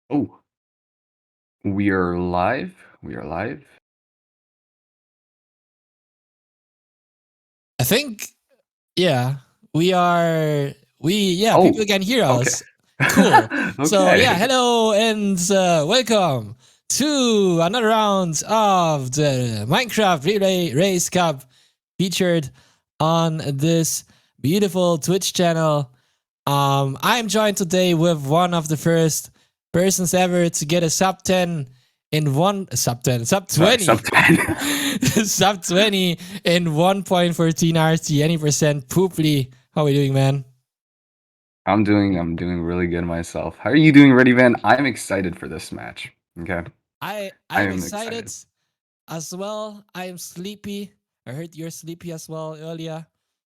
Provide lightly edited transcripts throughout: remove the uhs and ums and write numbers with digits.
Oh, we are live. We are live. I think, yeah, we are. People Oh, can hear okay. us. Cool. So, Okay. hello and welcome to another round of the Minecraft Relay Race Cup featured on this beautiful Twitch channel. I'm joined today with one of the first persons ever to get a sub 10 in one sub Sorry, 20 sub 10. sub 20 in 1.14 RT any percent. Pooply, how are we doing, man? I'm doing really good myself. How are you doing, Ready Van? I'm excited for this match. Okay. I I'm am excited excited. as well. I am sleepy. I heard you're sleepy as well earlier.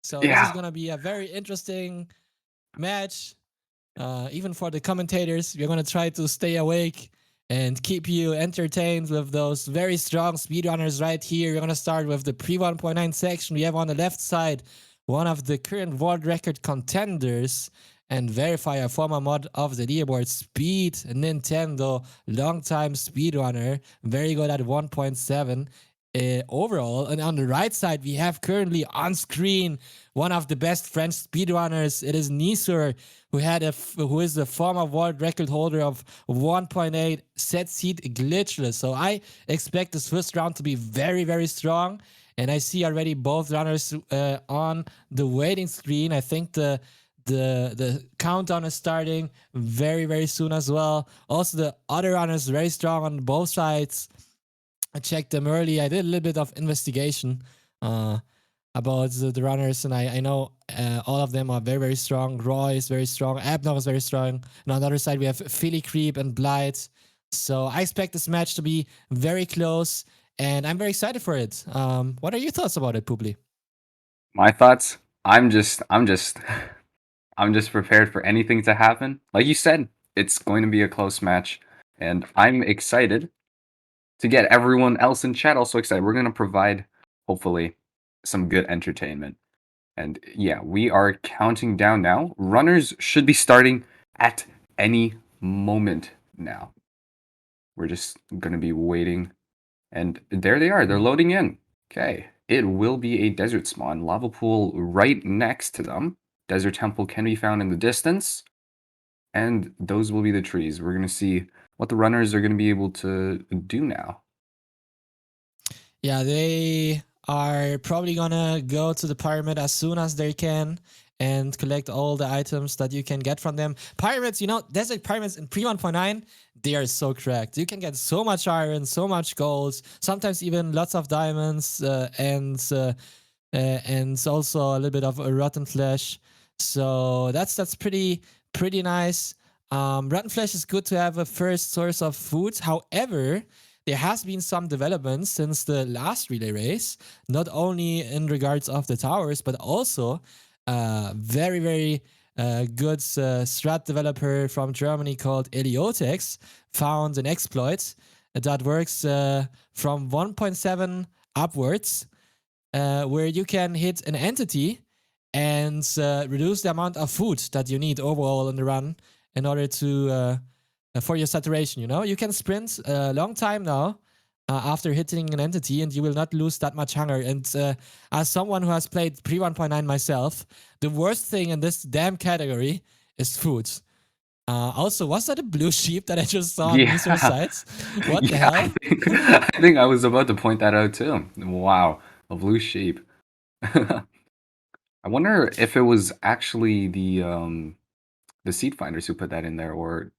So this is Yeah. gonna be a very interesting match. Even for the commentators, we're gonna try to stay awake and keep you entertained with those very strong speedrunners right here. We're gonna start with the pre 1.9 section. We have on the left side one of the current world record contenders and verifier, former mod of the leaderboard, Speed Nintendo, longtime speedrunner, very good at 1.7. Overall, and on the right side, we have currently on screen one of the best French speedrunners. It is Nisur, who is the former world record holder of 1.8 set seat glitchless. So I expect this first round to be very, very strong. And I see already both runners on the waiting screen. I think the countdown is starting very, very soon as well. Also, the other runners very strong on both sides. I checked them early. I did a little bit of investigation uh, about the runners, and I know all of them are very, very strong. Roy is very strong. Abner is very strong. And on the other side, we have Philly Creep and Blight. So I expect this match to be very close, and I'm very excited for it. What are your thoughts about it, Publi? My thoughts. I'm just I'm just prepared for anything to happen. Like you said, it's going to be a close match, and I'm excited to get everyone else in chat also excited. We're going to provide hopefully some good entertainment. And yeah, we are counting down now. Runners should be starting at any moment now. We're just going to be waiting. And there they are. They're loading in. Okay. It will be a desert spawn. Lava pool right next to them. Desert temple can be found in the distance. And those will be the trees. We're going to see what the runners are going to be able to do now. Yeah, they are probably gonna go to the pyramid as soon as they can and collect all the items that you can get from them. Pyramids, desert pyramids in pre 1.9, they are so cracked. You can get so much iron, so much gold, sometimes even lots of diamonds, and also a little bit of rotten flesh. So that's pretty nice. Rotten flesh is good to have a first source of food. However, there has been some developments since the last relay race, not only in regards of the towers, but also very, very good strat developer from Germany called Eliotex found an exploit that works from 1.7 upwards, where you can hit an entity and reduce the amount of food that you need overall in the run in order to for your saturation. You can sprint a long time now after hitting an entity, and you will not lose that much hunger. And as someone who has played pre 1.9 myself, the worst thing in this damn category is food. Also, was that a blue sheep that I just saw on Nisur's Yeah. sites? What the Yeah, I hell? think I think I was about to point that out too. Wow, a blue sheep. I wonder if it was actually the seed finders who put that in there, or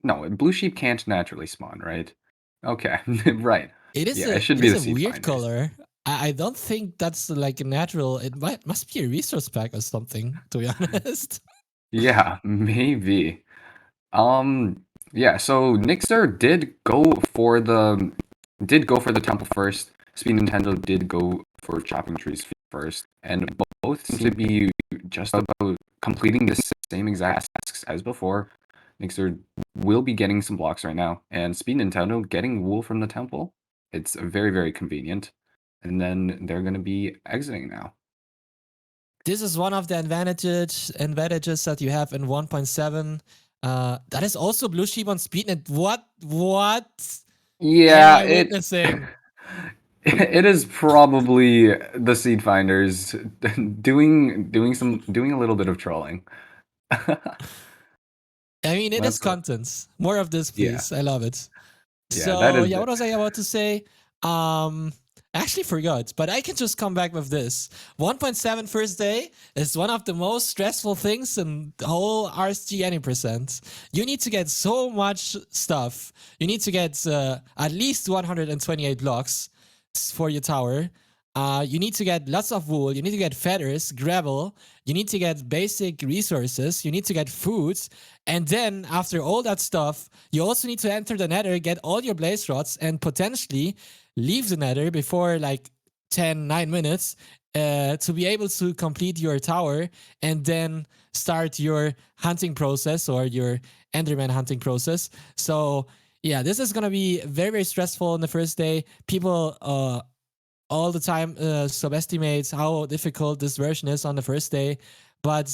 no, blue sheep can't naturally spawn, right? Okay, right. It is Yeah, it a should it be is the a seed weird finders. color. I don't think that's like a natural. Must be a resource pack or something. To be honest. Yeah, maybe. Yeah, so Nixer did go for the temple first. Speed Nintendo did go for chopping trees first, and both seem to be just about completing the same exact tasks as before. Nixer will be getting some blocks right now, and Speed Nintendo getting wool from the temple. It's very, very convenient. And then they're gonna be exiting now. This is one of the advantages that you have in 1.7. That is also Blue Sheep on Speednet. What am Yeah, I witnessing? it is probably the seed finders doing a little bit of trolling. I mean, it is That's what, content. More of this, yeah. please. I love it. Yeah, that So is yeah, it. what was I about to say? I actually forgot, but I can just come back with this. 1.7 first day is one of the most stressful things in the whole RSG any percent. You need to get so much stuff. You need to get at least 128 blocks for your tower. You need to get lots of wool. You need to get feathers, gravel. You need to get basic resources. You need to get food. And then after all that stuff, you also need to enter the nether, get all your blaze rods, and potentially leave the nether before like 9 minutes to be able to complete your tower and then start your hunting process or your enderman hunting process. So yeah, this is gonna be very, very stressful in the first day. People all the time subestimates how difficult this version is on the first day. But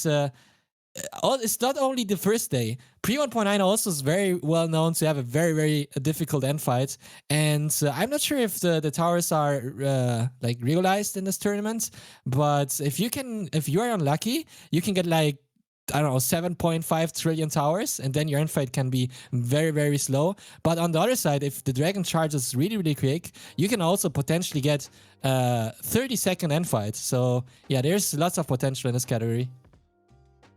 it's not only the first day. Pre 1.9 also is very well known to have a very, very difficult end fight. And I'm not sure if the towers are like realized in this tournament, but if you are unlucky, you can get like I don't know, 7.5 trillion towers, and then your end fight can be very, very slow. But on the other side, if the dragon charges really, really quick, you can also potentially get 30-second end fight. So yeah, there's lots of potential in this category.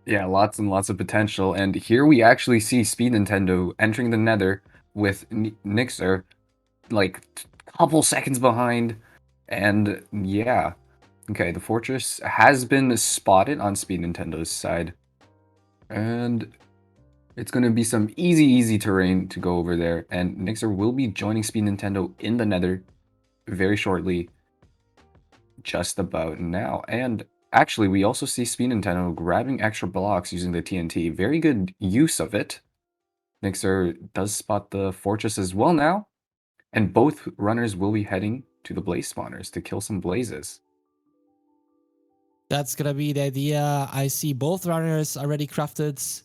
Yeah, lots and lots of potential. And here we actually see Speed Nintendo entering the Nether with Nixer like a couple seconds behind. And yeah, okay, the fortress has been spotted on Speed Nintendo's side. And it's going to be some easy terrain to go over there. And Nixer will be joining Speed Nintendo in the Nether very shortly, just about now. And actually, we also see Speed Nintendo grabbing extra blocks using the TNT. Very good use of it. Nixer does spot the fortress as well now. And both runners will be heading to the blaze spawners to kill some blazes. That's gonna be the idea. I see both runners already crafted.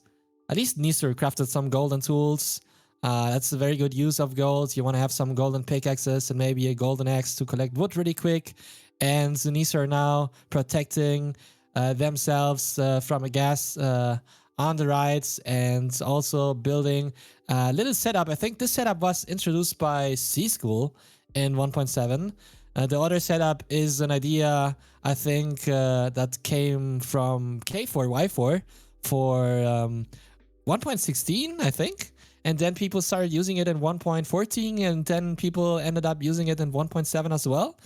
At least Nisur crafted some golden tools. That's a very good use of gold. You want to have some golden pickaxes and maybe a golden axe to collect wood really quick. And the Nisur are now protecting themselves from a gas on the right and also building a little setup. I think this setup was introduced by C School in 1.7. The other setup is an idea I think that came from K4Y4 for 1.16, I think. And then people started using it in 1.14, and then people ended up using it in 1.7 as well.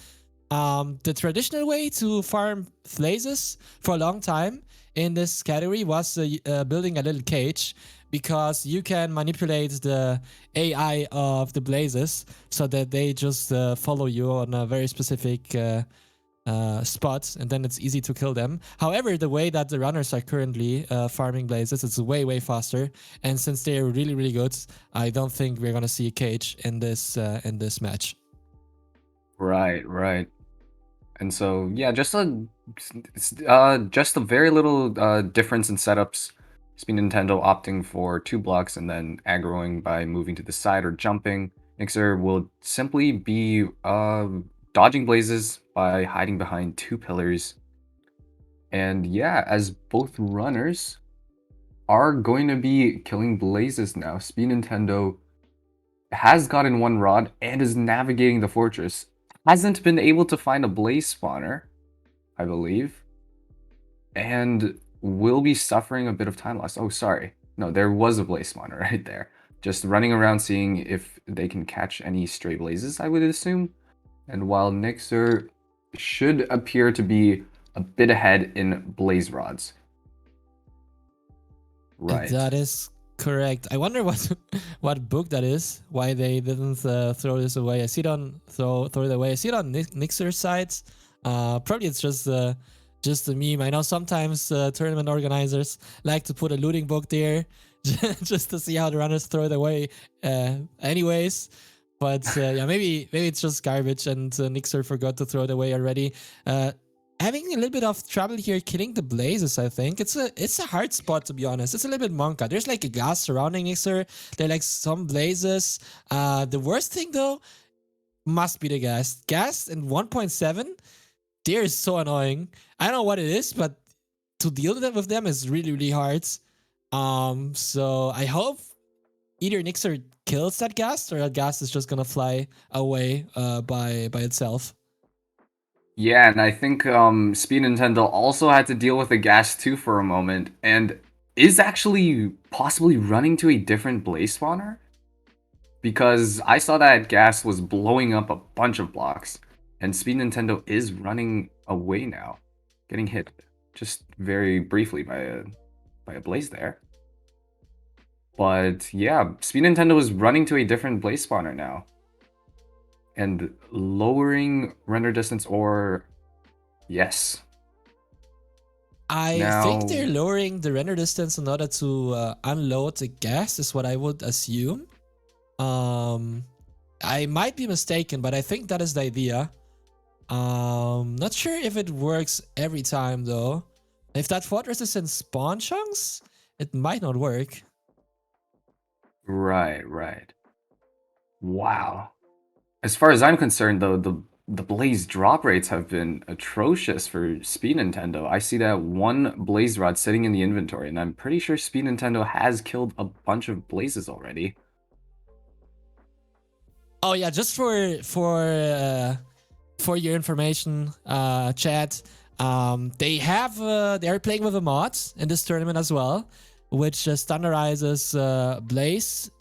The traditional way to farm blazes for a long time in this category was building a little cage, because you can manipulate the AI of the blazes so that they just follow you on a very specific spot, and then it's easy to kill them. However, the way that the runners are currently farming blazes, it's way faster. And since they're really good, I don't think we're gonna see a cage in this match. Right. And so yeah, just a very little difference in setups. Speed Nintendo opting for 2 blocks and then aggroing by moving to the side or jumping. Nixer will simply be dodging blazes by hiding behind 2 pillars. And yeah, as both runners are going to be killing blazes now, Speed Nintendo has gotten 1 rod and is navigating the fortress. Hasn't been able to find a blaze spawner, I believe, and will be suffering a bit of time loss. Oh, sorry. No, there was a blaze spawner right there. Just running around seeing if they can catch any stray blazes, I would assume. And while Nixer should appear to be a bit ahead in blaze rods. Right. That is correct. I wonder what what book that is. Why they didn't throw this away? I see it on throw it away. I see it on Nixer's sites. Probably it's just a meme. I know sometimes tournament organizers like to put a looting book there just to see how the runners throw it away. Anyways, but yeah, maybe it's just garbage and Nixer forgot to throw it away already. having a little bit of trouble here killing the blazes. I think it's a hard spot, to be honest. It's a little bit Monka. There's like a gas surrounding Nixer. There are like some blazes. The worst thing though must be the gas. Gas and 1.7, they're so annoying. I don't know what it is, but to deal with them is really, really hard. So I hope either Nixer kills that gas or that gas is just gonna fly away by itself. Yeah, and I think Speed Nintendo also had to deal with the gas too for a moment, and is actually possibly running to a different blaze spawner, because I saw that gas was blowing up a bunch of blocks, and Speed Nintendo is running away now, getting hit just very briefly by a blaze there. But yeah, Speed Nintendo is running to a different blaze spawner now, and lowering render distance, or yes. I think Now, they're lowering the render distance in order to unload the gas, is what I would assume. I might be mistaken, but I think that is the idea. Not sure if it works every time though. If that fortress is in spawn chunks, it might not work. right. Wow. As far as I'm concerned, though, the blaze drop rates have been atrocious for Speed Nintendo. I see that one blaze rod sitting in the inventory, and I'm pretty sure Speed Nintendo has killed a bunch of blazes already. Oh yeah, just for your information, chat. They're playing with a mod in this tournament as well, which standardizes blaze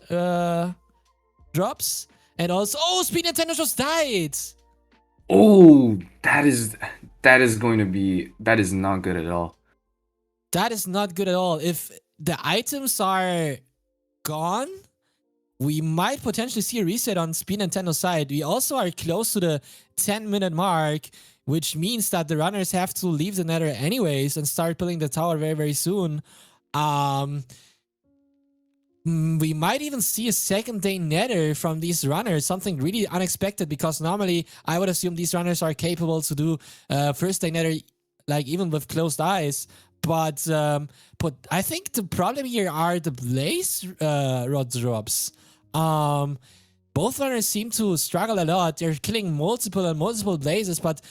drops, and also Speed Nintendo just died. Oh, that is not good at all. That is not good at all. If the items are gone, we might potentially see a reset on Speed Nintendo side. We also are close to the 10-minute mark, which means that the runners have to leave the nether anyways and start building the tower very, very soon. We might even see a second day nether from these runners, something really unexpected, because normally I would assume these runners are capable to do first day nether, like even with closed eyes. But I think the problem here are the blaze rod drops. Both runners seem to struggle a lot. They're killing multiple and multiple blazes, but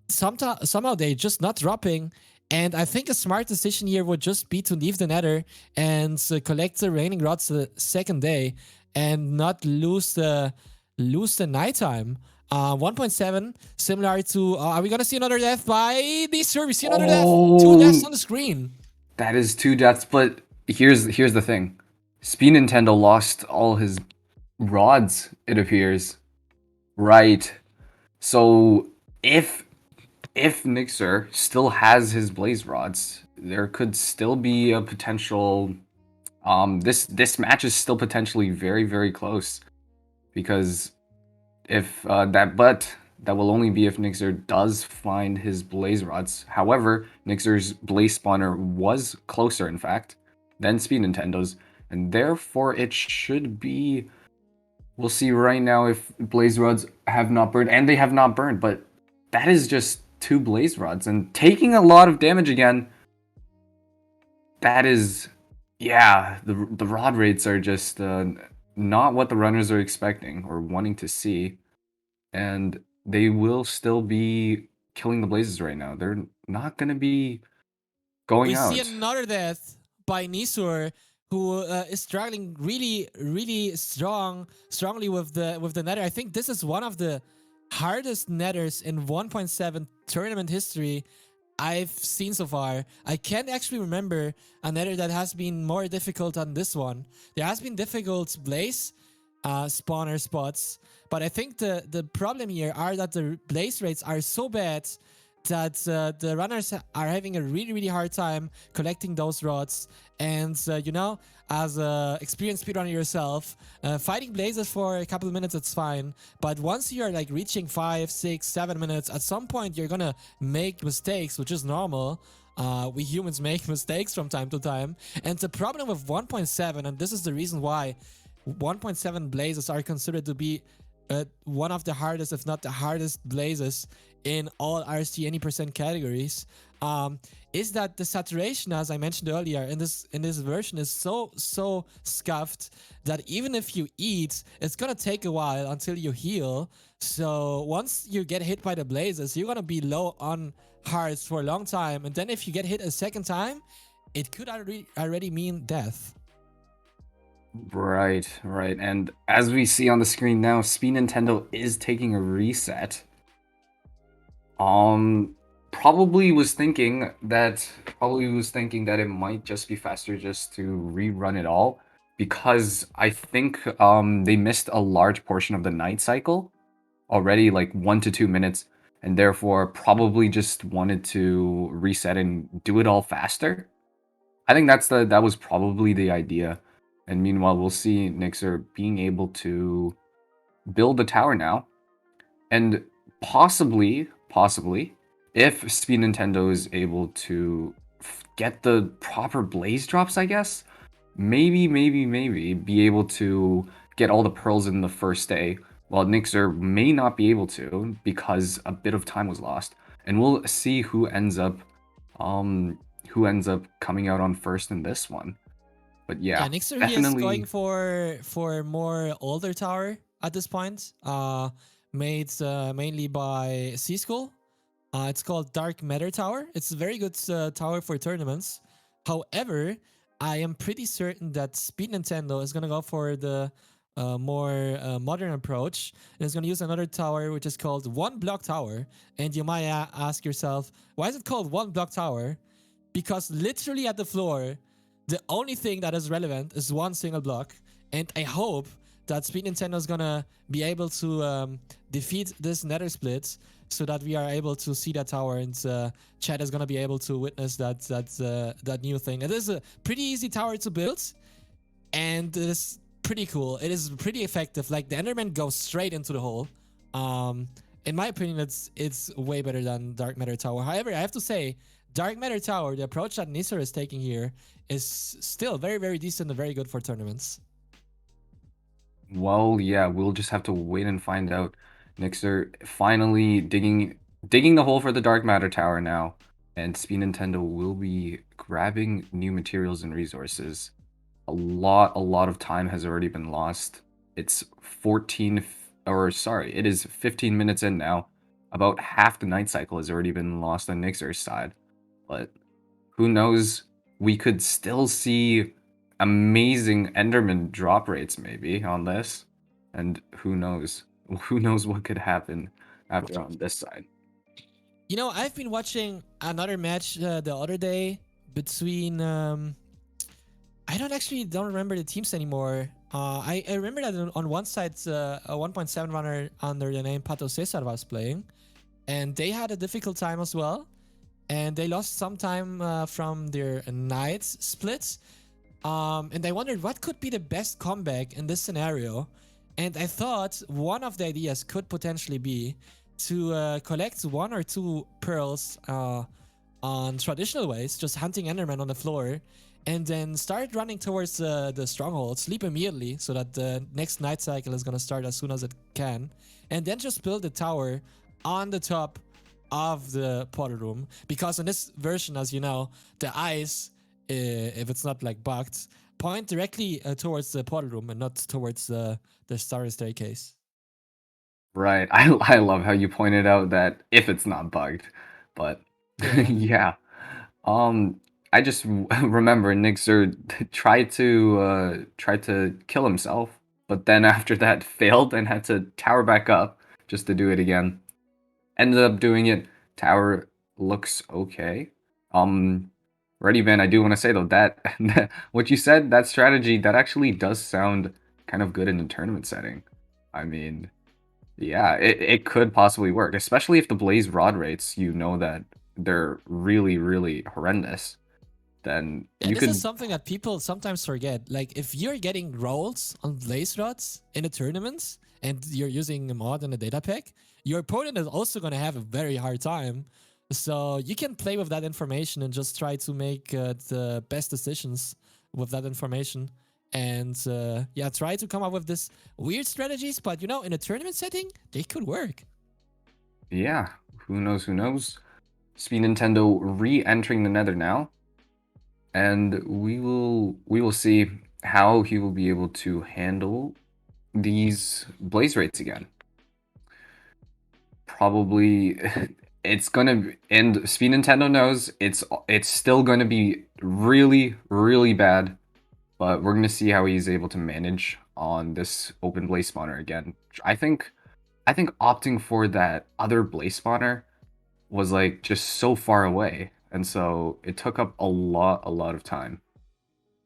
somehow they're just not dropping. And I think a smart decision here would just be to leave the nether and collect the remaining rods the second day and not lose the nighttime. 1.7, similar to. Are we gonna see another death by these? Sure, we see another death. 2 deaths on the screen. That is 2 deaths, but here's the thing. Speed Nintendo lost all his rods, it appears. Right. So if Nixer still has his blaze rods, there could still be a potential. This match is still potentially very, very close, because if that will only be if Nixer does find his blaze rods. However, Nixer's blaze spawner was closer, in fact, than Speed Nintendo's, and therefore it should be. We'll see right now if blaze rods have not burned, and they have not burned, but that is just 2 blaze rods and taking a lot of damage again. That is, yeah, the rod rates are just not what the runners are expecting or wanting to see, and they will still be killing the blazes right now. They're not gonna be going We see out. another death by Nisur, who is struggling really, really strongly with the nether. I think this is one of the hardest nethers in 1.7 tournament history I've seen so far. I can't actually remember a nether that has been more difficult than this one. There has been difficult blaze spawner spots, but I think the problem here are that the blaze rates are so bad that the runners are having a really, really hard time collecting those rods. And as a experienced speedrunner yourself, fighting blazes for a couple of minutes, it's fine, but once you're like reaching 5, 6, 7 minutes, at some point you're gonna make mistakes, which is normal. We humans make mistakes from time to time, and the problem with 1.7, and this is the reason why 1.7 blazes are considered to be one of the hardest, if not the hardest, blazes in all RST any percent categories. Um, is that the saturation, as I mentioned earlier, in this version is so scuffed that even if you eat, it's gonna take a while until you heal. So once you get hit by the blazes, you're gonna be low on hearts for a long time, and then if you get hit a second time, it could already mean death. Right, right. And as we see on the screen now, Speed Nintendo is taking a reset. Um, probably was thinking that it might just be faster just to rerun it all because I think they missed a large portion of the night cycle already, like 1 to 2 minutes, and therefore probably just wanted to reset and do it all faster. I think that was probably the idea. And meanwhile, we'll see Nixer being able to build the tower now, and possibly, if Speed Nintendo is able to get the proper blaze drops, I guess, maybe be able to get all the pearls in the first day, while Nixer may not be able to because a bit of time was lost. And we'll see um, who ends up coming out on first in this one. But Yeah, yeah, Nixer he is going definitely. for more older tower at this point. Made mainly by C School. It's called Dark Matter Tower. It's a very good tower for tournaments. However, I am pretty certain that Speed Nintendo is gonna go for the more modern approach and is gonna use another tower which is called One Block Tower. And you might ask yourself, why is it called One Block Tower? Because literally at the floor, the only thing that is relevant is one single block. And I hope that Speed Nintendo is gonna be able to defeat this nether split so that we are able to see that tower, and chat is gonna be able to witness that new thing. It is a pretty easy tower to build, and it is pretty cool. It is pretty effective. Like the Enderman goes straight into the hole. Um, in my opinion, it's way better than Dark Matter Tower. However, I have to say, Dark Matter Tower, the approach that Nisar is taking here, is still very decent and very good for tournaments. Well, yeah, we'll just have to wait and find out. Nixer finally digging the hole for the dark matter tower now, and Speed Nintendo will be grabbing new materials and resources. A lot of time has already been lost. It's 14 or sorry, it is 15 minutes in now. About half the night cycle has already been lost on Nixer's side. But who knows? We could still see amazing Enderman drop rates maybe on this, and who knows? Who knows what could happen after on this side? You know, I've been watching another match the other day between I don't remember the teams anymore. I remember that on one side, a 1.7 runner under the name Pato Cesar was playing, and they had a difficult time as well. And they lost some time from their night split. And I wondered what could be the best comeback in this scenario. And I thought one of the ideas could potentially be to collect one or two pearls on traditional ways, just hunting Enderman on the floor, and then start running towards the stronghold, sleep immediately so that the next night cycle is going to start as soon as it can, and then just build a tower on the top of the portal room. Because in this version, as you know, the eyes, if it's not like bugged, point directly towards the portal room and not towards the starry staircase. Right. I love how you pointed out that if it's not bugged, but Yeah. yeah. Um, I just remember Nixer tried to kill himself, but then after that failed and had to tower back up just to do it again. Ended up doing it. Tower looks okay. Um, Ready Man, I do want to say though that what you said, that strategy, that actually does sound kind of good in a tournament setting. I mean, yeah, it could possibly work, especially if the Blaze rod rates, you know that they're really horrendous. Then Yeah, you this is could. something that people sometimes forget. Like, if you're getting rolls on blaze rods in a tournament and you're using a mod and a data pack, your opponent is also going to have a very hard time. So you can play with that information and just try to make the best decisions with that information. and yeah, try to come up with this weird strategies. But in a tournament setting, they could work. Yeah, who knows? Who knows? Speed Nintendo re-entering the Nether now, and we will see how he will be able to handle these blaze rates again. Probably it's gonna and Speed Nintendo knows it's still gonna be really, really bad, but we're gonna see how he's able to manage on this open blaze spawner again. I think opting for that other blaze spawner was like just so far away, and so it took up a lot of time.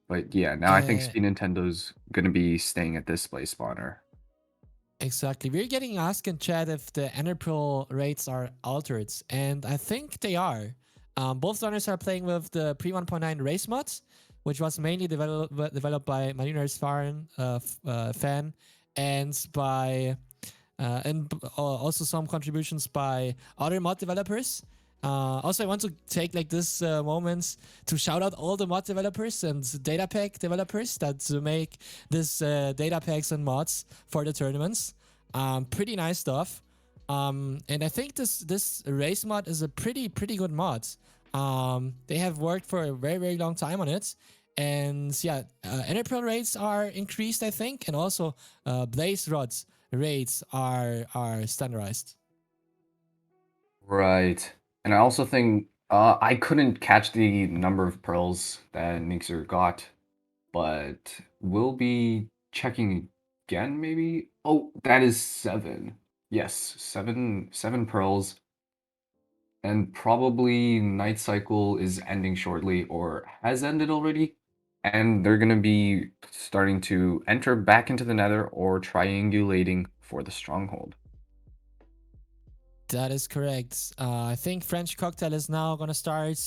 But yeah, now I think Uh, Speed Nintendo's gonna be staying at this blaze spawner. exactly. We're getting asked in chat if the Ender Pearl rates are altered, and I think they are. Both runners are playing with the pre 1.9 race mods, which was mainly developed by Mariners fan, and by also some contributions by other mod developers. Also, I want to take like this moments to shout out all the mod developers and data pack developers that make this data packs and mods for the tournaments. Pretty nice stuff. And I think this race mod is a pretty good mod. They have worked for a very long time on it, and yeah, Ender rates are increased, I think, and also blaze rods rates are standardized. Right. And I also think I couldn't catch the number of pearls that Nixer got, but we'll be checking again maybe. Oh, that is 7. Yes, 7 pearls. And probably Night Cycle is ending shortly or has ended already. And they're gonna be starting to enter back into the Nether or triangulating for the stronghold. That is correct. I think French Cocktail is now gonna start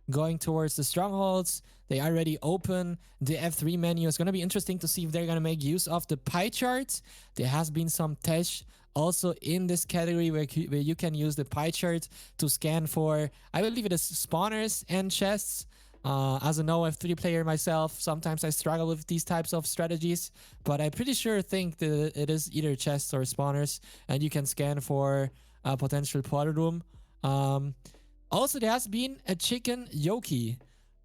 going towards the strongholds. They already open the F3 menu. It's gonna be interesting to see if they're gonna make use of the pie chart. There has been some tests also in this category where you can use the pie chart to scan for, I believe it is spawners and chests. As a no F3 player myself, sometimes I struggle with these types of strategies, but I pretty sure think that it is either chests or spawners, and you can scan for a potential portal room. Also, there has been a chicken yoki.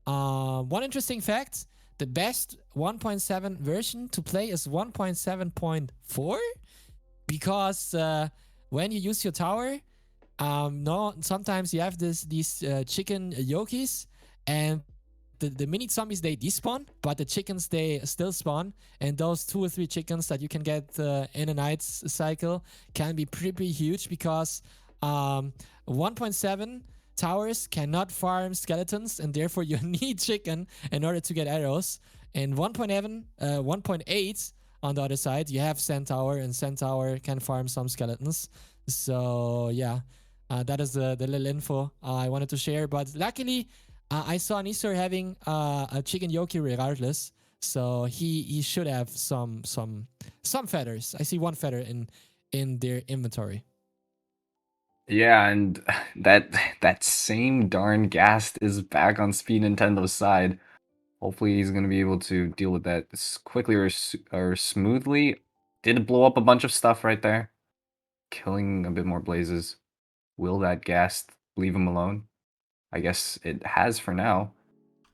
One interesting fact: the best 1.7 version to play is 1.7.4 because when you use your tower, no, sometimes you have these chicken yokis, and the mini zombies they despawn, but the chickens they still spawn, and those 2 or 3 chickens that you can get in a night cycle can be pretty huge because 1.7 towers cannot farm skeletons, and therefore you need chicken in order to get arrows. And 1.8 on the other side, you have Centaur, and Centaur can farm some skeletons. So yeah, that is the little info I wanted to share. But luckily, I saw Nisor having a chicken yoki regardless, so he should have some feathers. I see 1 feather in their inventory. Yeah, and that same darn Ghast is back on Speed Nintendo's side. Hopefully he's gonna be able to deal with that quickly or smoothly. Did blow up a bunch of stuff right there, killing a bit more blazes. Will that Ghast leave him alone? I guess it has for now.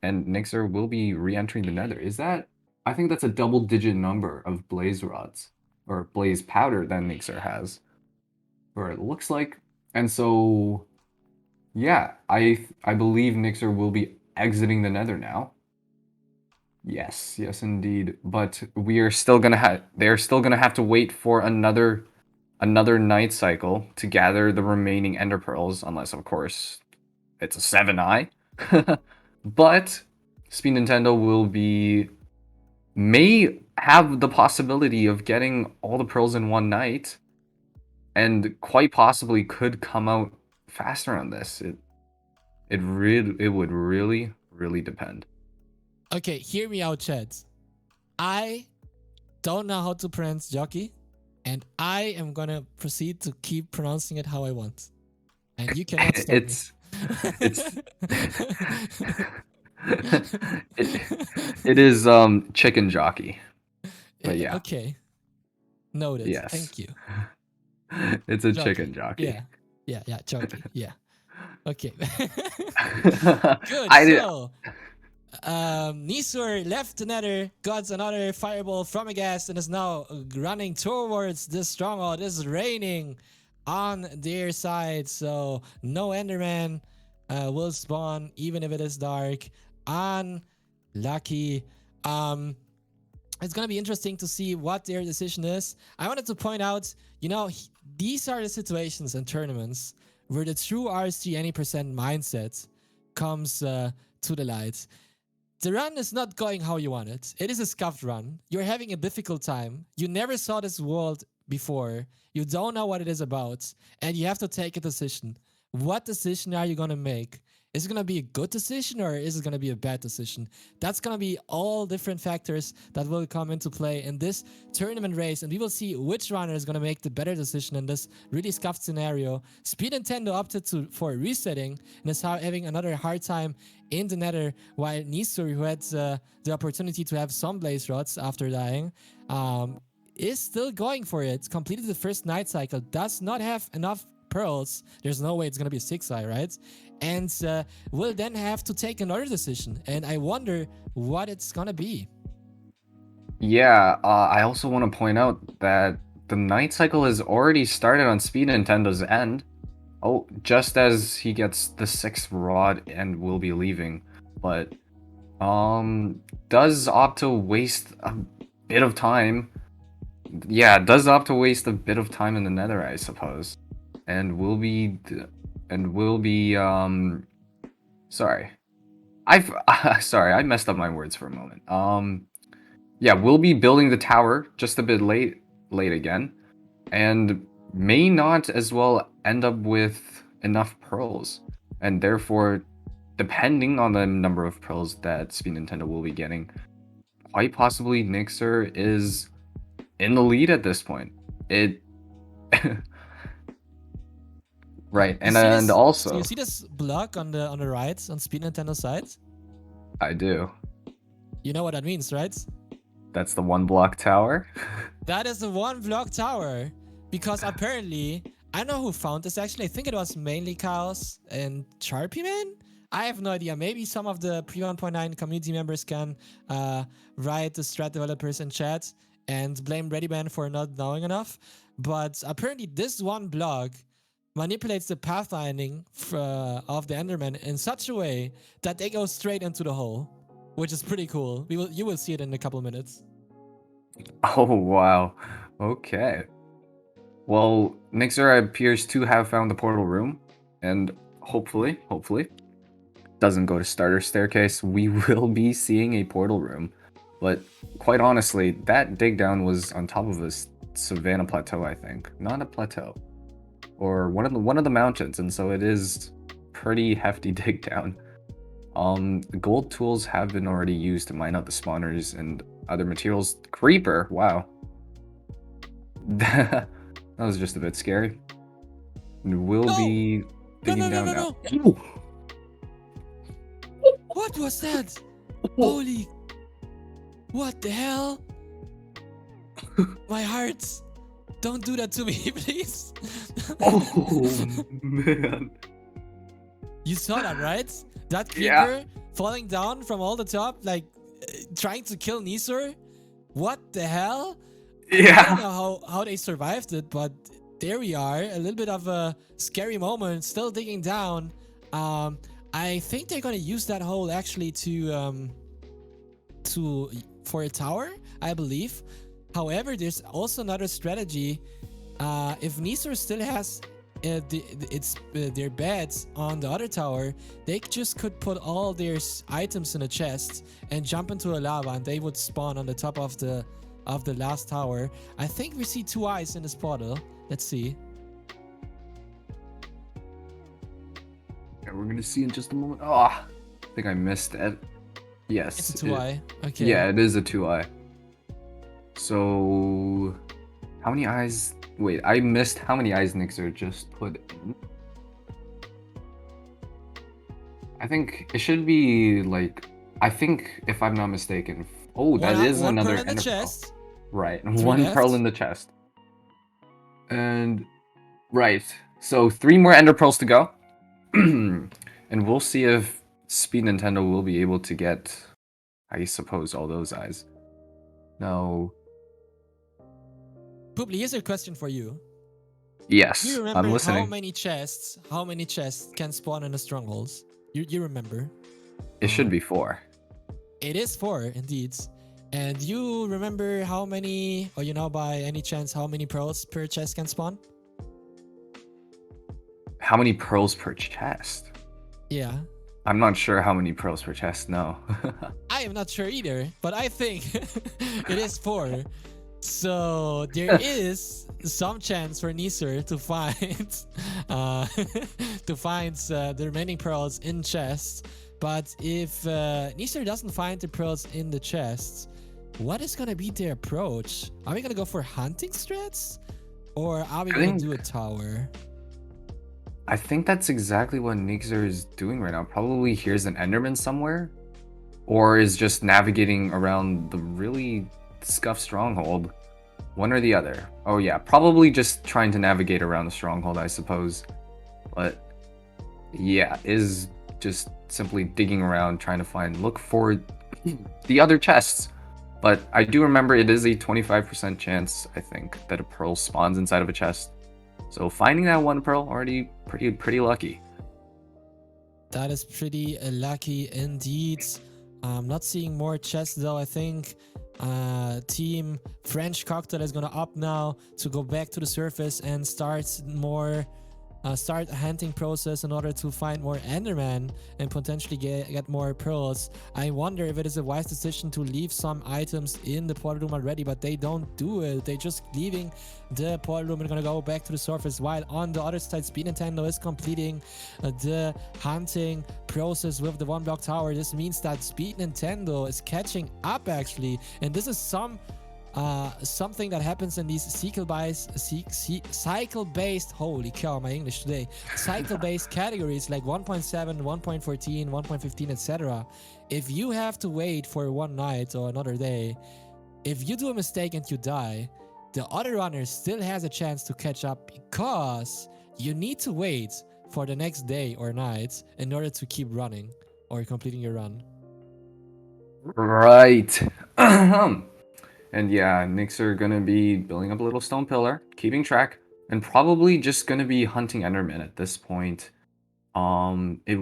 And Nixer will be re-entering the Nether. Is that? I think that's a double-digit number of blaze rods or blaze powder that Nixer has, or it looks like. And so, yeah, I believe Nixer will be exiting the Nether now. Yes, yes, indeed. But we are still gonna have. They're still gonna have to wait for another night cycle to gather the remaining Ender pearls, unless of course it's a 7-eye. But Speed Nintendo may have the possibility of getting all the pearls in one night, and quite possibly could come out faster on this. It would really depend. Okay, hear me out, chat. I don't know how to pronounce jockey, and I am gonna proceed to keep pronouncing it how I want, and you cannot stop me. It's it's it it is chicken jockey. But yeah, Okay, noted. yes. Thank you. It's a chicken Jockey. jockey. Yeah. Yeah, yeah, jockey. Yeah. Okay. Good. I did. So, Nisur left the nether, got another fireball from a ghast, and is now running towards the stronghold. It is raining on their side, so no Enderman will spawn, even if it is dark. Unlucky. It's gonna be interesting to see what their decision is. I wanted to point out, these are the situations and tournaments where the true RSG any percent mindset comes to the light. The run is not going how you want it. It is a scuffed run. You're having a difficult time. You never saw this world before. You don't know what it is about. And you have to take a decision. What decision are you going to make? Is it going to be a good decision or is it going to be a bad decision? That's going to be all different factors that will come into play in this tournament race. And we will see which runner is going to make the better decision in this really scuffed scenario. Speed Nintendo opted for resetting and is having another hard time in the nether, while Nisur, who had the opportunity to have some blaze rods after dying, is still going for it. Completed the first night cycle, does not have enough pearls. There's no way it's going to be a 6-eye, right? And will then have to take another decision. And I wonder what it's going to be. Yeah, I also want to point out that the night cycle has already started on Speed Nintendo's end. Oh, just as he gets the 6th rod and will be leaving. But does opt to waste a bit of time. Yeah, does opt to waste a bit of time in the nether, I suppose. And will be sorry. Sorry, I messed up my words for a moment. Yeah, we'll be building the tower just a bit late again, and may not as well end up with enough pearls, and therefore, depending on the number of pearls that Speed Nintendo will be getting, quite possibly Nixer is in the lead at this point. It right, and So you also see this block on the right on Speed Nintendo side? I do. You know what that means, right? That's the 1 block tower. That is the 1 block tower. Because apparently, I know who found this actually. I think it was mainly Chaos and Charpy Man. I have no idea. Maybe some of the pre 1.9 community members can write the strat developers in chat and blame Readyman for not knowing enough. But apparently, this 1 block manipulates the pathfinding of the Enderman in such a way that they go straight into the hole, which is pretty cool. You will see it in a couple minutes. Oh wow. Okay. Well, Nixer appears to have found the portal room, and hopefully, doesn't go to starter staircase. We will be seeing a portal room. But quite honestly, that dig down was on top of a savanna plateau, I think, not a plateau, or one of the mountains, and so it is pretty hefty dig down. Gold tools have been already used to mine out the spawners and other materials. Creeper, wow. That was just a bit scary. We'll be digging down now. No. What was that? Holy. What the hell? My heart. Don't do that to me, please. Oh, man. You saw that, right? That creeper falling down from all the top, like trying to kill Nisur. What the hell? Yeah. I don't know how they survived it, but there we are. A little bit of a scary moment. Still digging down. I think they're gonna use that hole actually for a tower, I believe. However, there's also another strategy. If Nisur still has their beds on the other tower, they just could put all their items in a chest and jump into a lava, and they would spawn on the top of the last tower. I think we see 2 eyes in this portal. Let's see. Yeah, we're gonna see in just a moment. Oh, I think I missed it. Yes. It's a 2-eye. Okay. Yeah, it is a 2-eye. So, how many eyes? Wait, I missed how many eyes Nixer just put in. I think it should be like I think, if I'm not mistaken, oh, that is One pearl another in the ender pearl. chest. Right, 3 one pearl left. in the chest. And, right, so 3 more ender pearls to go. And we'll see if Speed Nintendo will be able to get, I suppose, all those eyes. No. Pooply, here's a question for you. Do you Yes, I'm remember how listening. many chests can spawn in the strongholds? You remember? It should be 4. It is 4 indeed. And you remember how many, or you know by any chance how many pearls per chest can spawn? How many pearls per chest? Yeah. I'm not sure how many pearls per chest, no. I am not sure either, but I think it is 4. So there is some chance for Nisur to find the remaining pearls in chests. But if Nisur doesn't find the pearls in the chests, what is gonna be their approach? Are we gonna go for hunting strats, or are we gonna do a tower? I think that's exactly what Nixer is doing right now. Probably hears an Enderman somewhere, or is just navigating around the really scuffed stronghold. One or the other. Oh yeah, probably just trying to navigate around the stronghold, I suppose. But yeah, is just simply digging around trying to look for the other chests. But I do remember it is a 25% chance, I think, that a pearl spawns inside of a chest. So finding that one pearl already pretty lucky. That is pretty lucky indeed. I'm not seeing more chests though. I think Team French Cocktail is gonna up now to go back to the surface and start a hunting process in order to find more Enderman and potentially get more pearls. I wonder if it is a wise decision to leave some items in the portal room already, but they don't do it. They just leaving the portal room and gonna go back to the surface, while on the other side Speed Nintendo is completing the hunting process with the 1 block tower. This means that Speed Nintendo is catching up actually, and this is something that happens in these cycle-based, holy cow, my English today, cycle-based categories like 1.7, 1.14, 1.15, etc. If you have to wait for one night or another day, if you do a mistake and you die, the other runner still has a chance to catch up, because you need to wait for the next day or night in order to keep running or completing your run. Right. And yeah, Knicks are gonna be building up a little stone pillar, keeping track, and probably just gonna be hunting Enderman at this point. It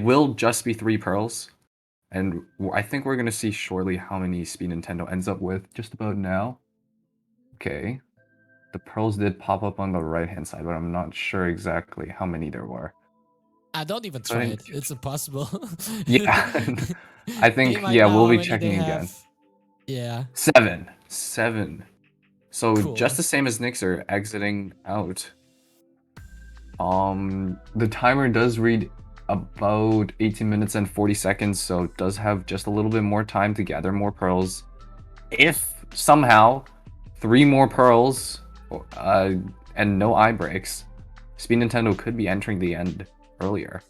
will just be 3 pearls, and I think we're gonna see shortly how many Speed Nintendo ends up with just about now. Okay, the pearls did pop up on the right hand side, but I'm not sure exactly how many there were. I don't even So I try think, it. It's impossible. yeah, I They think might yeah, know we'll how be many they checking again. have. Yeah. 7. So Cool. just the same as Knicks are exiting out. The timer does read about 18 minutes and 40 seconds, so it does have just a little bit more time to gather more pearls. If somehow 3 more pearls and no eye breaks, Speed Nintendo could be entering the end earlier.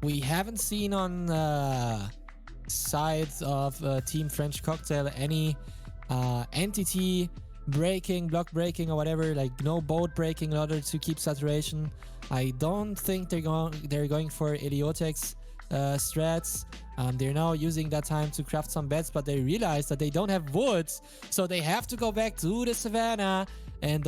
We haven't seen on sides of Team French Cocktail any entity breaking, block breaking, or whatever, like no boat breaking in order to keep saturation. I don't think they're going for idiotics strats. They're now using that time to craft some beds, but they realize that they don't have woods, so they have to go back to the savannah and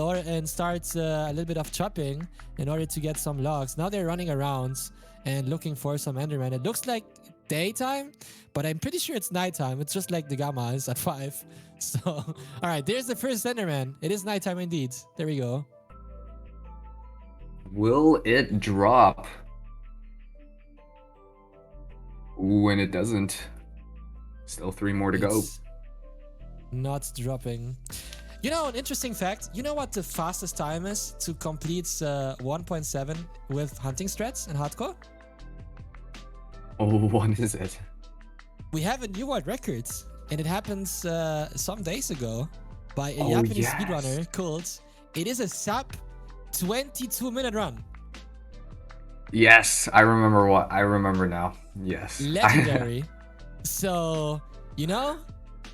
start a little bit of chopping in order to get some logs. Now they're running around and looking for some Enderman. It looks like daytime, but I'm pretty sure it's nighttime. It's just like the gamma is at 5. So, all right, there's the first Enderman. It is nighttime indeed. There we go. Will it drop? Ooh, and it doesn't. Still 3 more to go. Not dropping. You know, an interesting fact. You know what the fastest time is to complete 1.7 with hunting strats in hardcore? Oh, what is it? We have a new world record, and it happens some days ago by a Japanese speedrunner called. It is a sub 22-minute run. Yes, I remember what I remember now. Yes. Legendary. So, you know,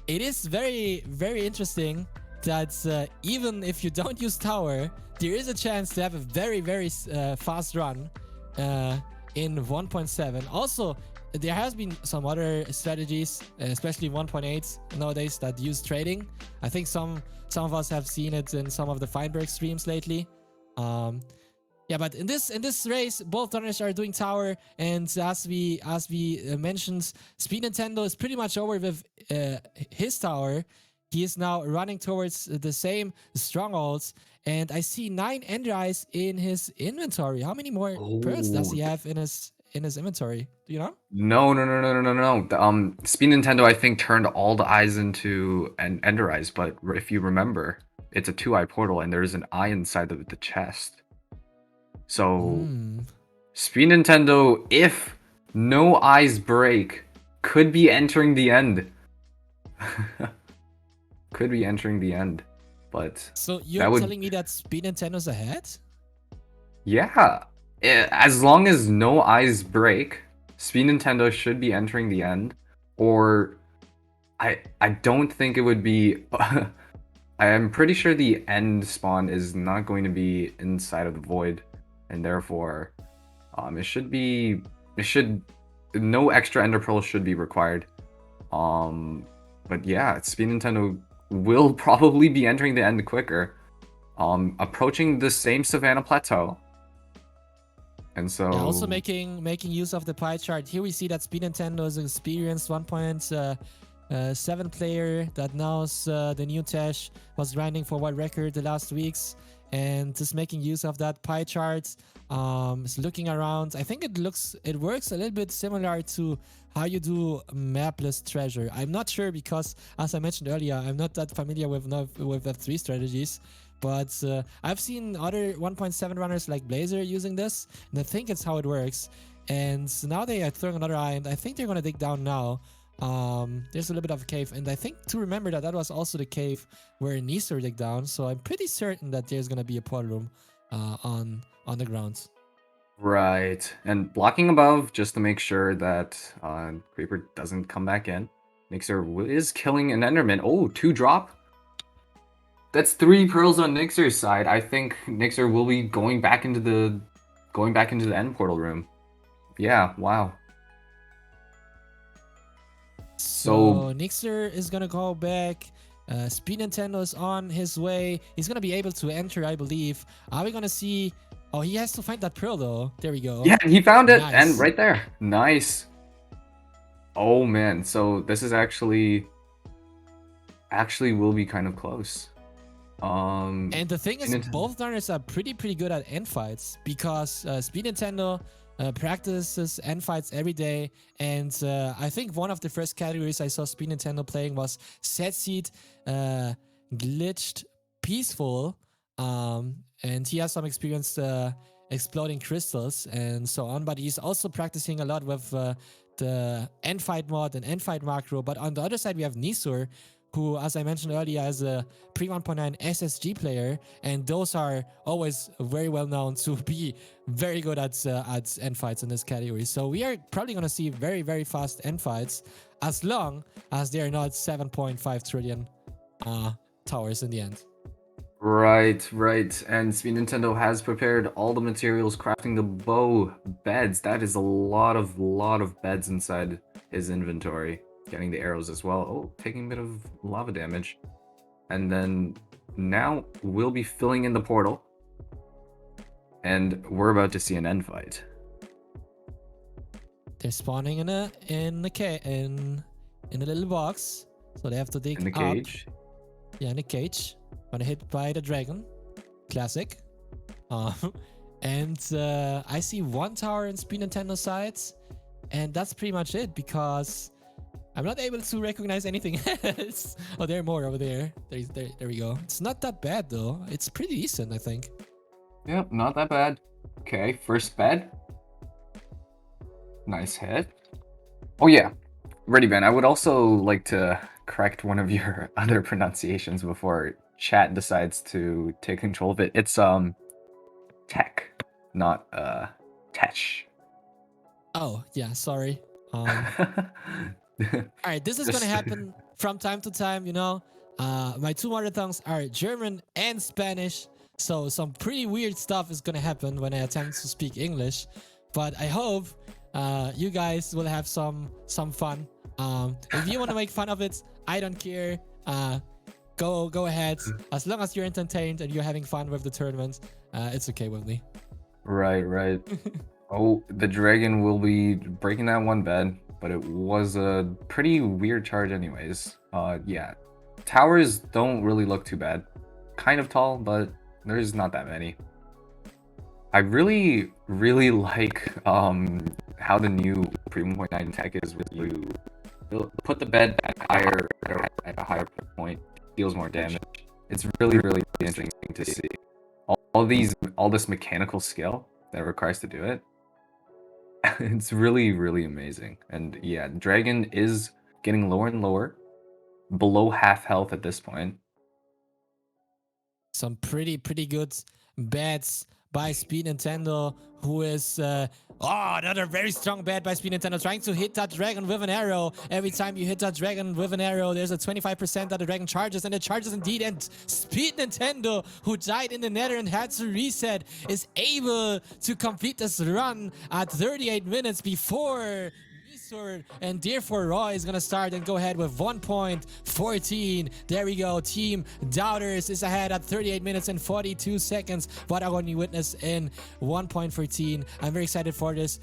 it is very, very interesting that even if you don't use tower, there is a chance to have a very, very fast run uh, in 1.7. Also, there has been some other strategies, especially 1.8 nowadays, that use trading. I think some of us have seen it in some of the Feinberg streams lately. Yeah, but in this race, both runners are doing tower, and as we mentioned, Speed Nintendo is pretty much over with his tower. He is now running towards the same strongholds, and I see 9 Ender Eyes in his inventory. How many more pearls does Oh, he have in his inventory? Do you know? no, no, no, no, no, no, no. Speed Nintendo, I think, turned all the eyes into an Ender Eyes, but if you remember, it's a 2-eye portal, and there's an eye inside of the chest. So, Hmm. Speed Nintendo, if no eyes break, could be entering the end. Could be entering the end, but So you're that would, telling me that Speed Nintendo's ahead? yeah. As long as no eyes break, Speed Nintendo should be entering the end, or I don't think it would be. I am pretty sure the end spawn is not going to be inside of the void, and therefore, it should be. It should. No extra Ender Pearl should be required. Um, but yeah, Speed Nintendo will probably be entering the end quicker. Approaching the same Savannah Plateau, and Yeah, also so making use of the pie chart. Here we see that Speed Nintendo is an experienced 1.7 player that knows the new Tesh, was grinding for world record the last weeks, and just making use of that pie chart. Is looking around. I think it works a little bit similar to how you do mapless treasure. I'm not sure because, as I mentioned earlier, I'm not that familiar with F3 strategies. But I've seen other 1.7 runners like Blazer using this, and I think it's how it works. And now they are throwing another eye, and I think they're gonna dig down now. There's a little bit of a cave, and I think to remember that was also the cave where Nisor dig down. So I'm pretty certain that there's gonna be a portal room on the ground. right, and blocking above just to make sure that Creeper doesn't come back in. Nixer is killing an Enderman. Oh, 2 drop. That's 3 pearls on Nixer's side. I think Nixer will be going back into the end portal room. Yeah, wow. So So Nixer is gonna go back. Speed Nintendo is on his way. He's gonna be able to enter, I believe. Are we gonna see? Oh, he has to find that pearl though. There we go. yeah, he found it, and Nice. right there. Nice. Oh man, so this is actually will be kind of close. And the thing is, Nintendo. both runners are pretty good at end fights because Speed Nintendo practices end fights every day. And I think one of the first categories I saw Speed Nintendo playing was Set Seed, Glitched Peaceful. And he has some experience exploding crystals and so on. But he's also practicing a lot with the end fight mod and end fight macro. But on the other side, we have Nisur, who, as I mentioned earlier, is a pre 1.9 SSG player, and those are always very well known to be very good at end fights in this category. So we are probably going to see very fast end fights, as long as they are not 7.5 trillion towers in the end. Right, right. And Speed Nintendo has prepared all the materials crafting the bow beds. That is a lot of beds inside his inventory. Getting the arrows as well. Oh, taking a bit of lava damage. And then now we'll be filling in the portal. And we're about to see an end fight. They're spawning in a little box, so they have to dig In the up. cage. Yeah, in a cage. Gonna hit by the dragon. Classic. And I see 1 tower in Speed Nintendo sides, and that's pretty much it because I'm not able to recognize anything else. Oh, there are more over there. There we go. It's not that bad though. It's pretty decent, I think. Yep, not that bad. Okay, first bed. Nice hit. Oh yeah, Ready Ben, I would also like to correct one of your other pronunciations before chat decides to take control of it. It's tech, not Tesh. Oh, yeah, sorry. All right, this is gonna Just happen from time to time, you know. My two mother tongues are German and Spanish, so some pretty weird stuff is gonna happen when I attempt to speak English. But I hope you guys will have some fun. If you want to make fun of it, I don't care. Go ahead. As long as you're entertained and you're having fun with the tournament, it's okay with me. right. Oh, the dragon will be breaking that one bed, but it was a pretty weird charge anyways. Yeah. Towers don't really look too bad. Kind of tall, but there's not that many. I really like how the new pre 1.9 tech is with you put the bed at a higher point, deals more damage. It's really interesting to see. All this mechanical skill that it requires to do it. It's really amazing. And yeah, Dragon is getting lower and lower, below half health at this point. Some pretty good bets by Speed Nintendo, who is another very strong bet by Speed Nintendo, trying to hit that dragon with an arrow. Every time you hit that dragon with an arrow, there's a 25% that the dragon charges, and it charges indeed. And Speed Nintendo, who died in the nether and had to reset, is able to complete this run at 38 minutes before and therefore Roy is gonna start and go ahead with 1.14. There we go. Team Doubters is ahead at 38 minutes and 42 seconds. What are going to witness in 1.14? I'm very excited for this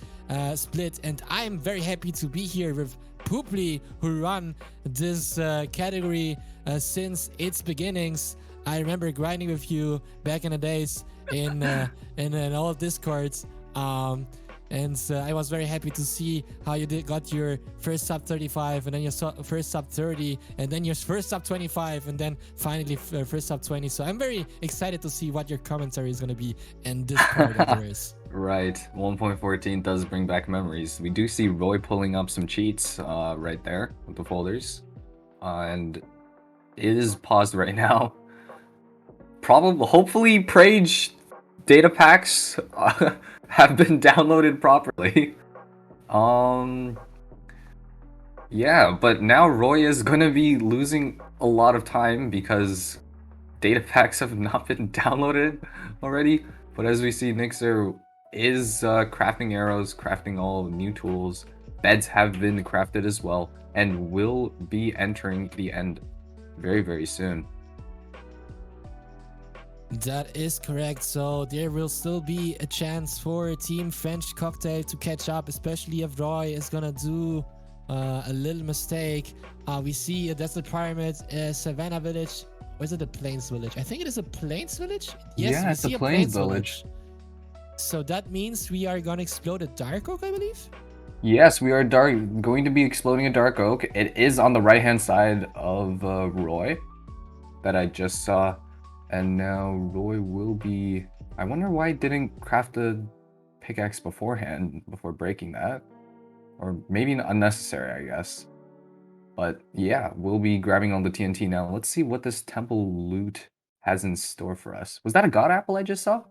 split, and I'm very happy to be here with Pooply, who run this category since its beginnings. I remember grinding with you back in the days in all Discords. And I was very happy to see how you got your first sub 35, and then your first sub 30, and then your first sub 25, and then finally first sub 20. So I'm very excited to see what your commentary is going to be in this part of the race. Right, 1.14 does bring back memories. We do see Roy pulling up some cheats right there with the folders, and it is paused right now. Hopefully, Prage data packs have been downloaded properly. Yeah, but now Roy is gonna be losing a lot of time because data packs have not been downloaded already. But as we see, Nixer is crafting arrows, crafting all new tools. Beds have been crafted as well, and will be entering the end very soon. That is correct. So there will still be a chance for Team French Cocktail to catch up, especially if Roy is gonna do a little mistake. We see a Desert Pyramid, Savannah Village. Or is it a Plains Village? I think it is a Plains Village. Yes, yeah, it's a Plains Village. So that means we are gonna explode a Dark Oak, I believe? Yes, we are going to be exploding a Dark Oak. It is on the right-hand side of Roy that I just saw. And now Roy will be... I wonder why I didn't craft a pickaxe beforehand, before breaking that. Or maybe unnecessary, I guess. But yeah, we'll be grabbing all the TNT now. Let's see what this temple loot has in store for us. Was that a god apple I just saw?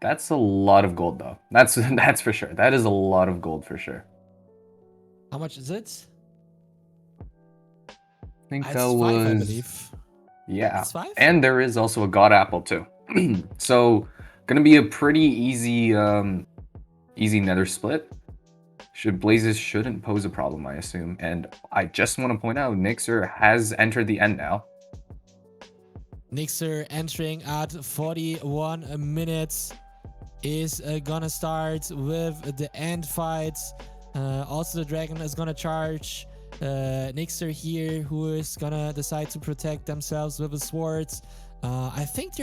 That's a lot of gold, though. That's for sure. That is a lot of gold for sure. How much is it? I think It's that 5, was... I believe. Yeah, it's 5? And there is also a god apple too. So gonna be a pretty easy easy nether split. Blazes shouldn't pose a problem, I assume. And I just want to point out, Nixer has entered the end now. Nixer entering at 41 minutes is gonna start with the end fights. Also the dragon is gonna charge Nixer here, who is gonna decide to protect themselves with the swords. I think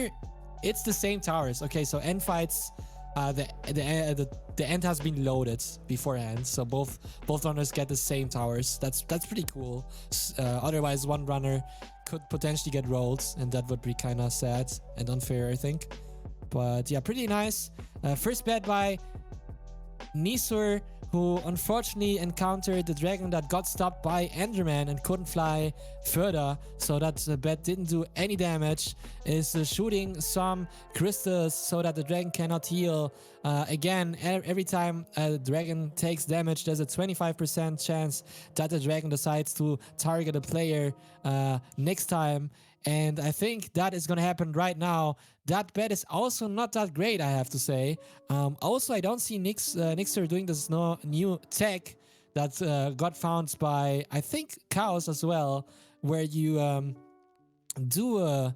it's the same towers. Okay, so end fights, the end has been loaded beforehand, so both runners get the same towers. That's pretty cool. Otherwise, one runner could potentially get rolled, and that would be kind of sad and unfair, I think. But yeah, pretty nice. First bet by Nisur, who unfortunately encountered the dragon that got stopped by Enderman and couldn't fly further, so that the bat didn't do any damage, is shooting some crystals so that the dragon cannot heal. Again, every time a dragon takes damage, there's a 25% chance that the dragon decides to target a player next time. And I think that is going to happen right now. That bet is also not that great, I have to say. Also, I don't see Nixer doing this new tech that got found by, I think, Chaos as well, where you do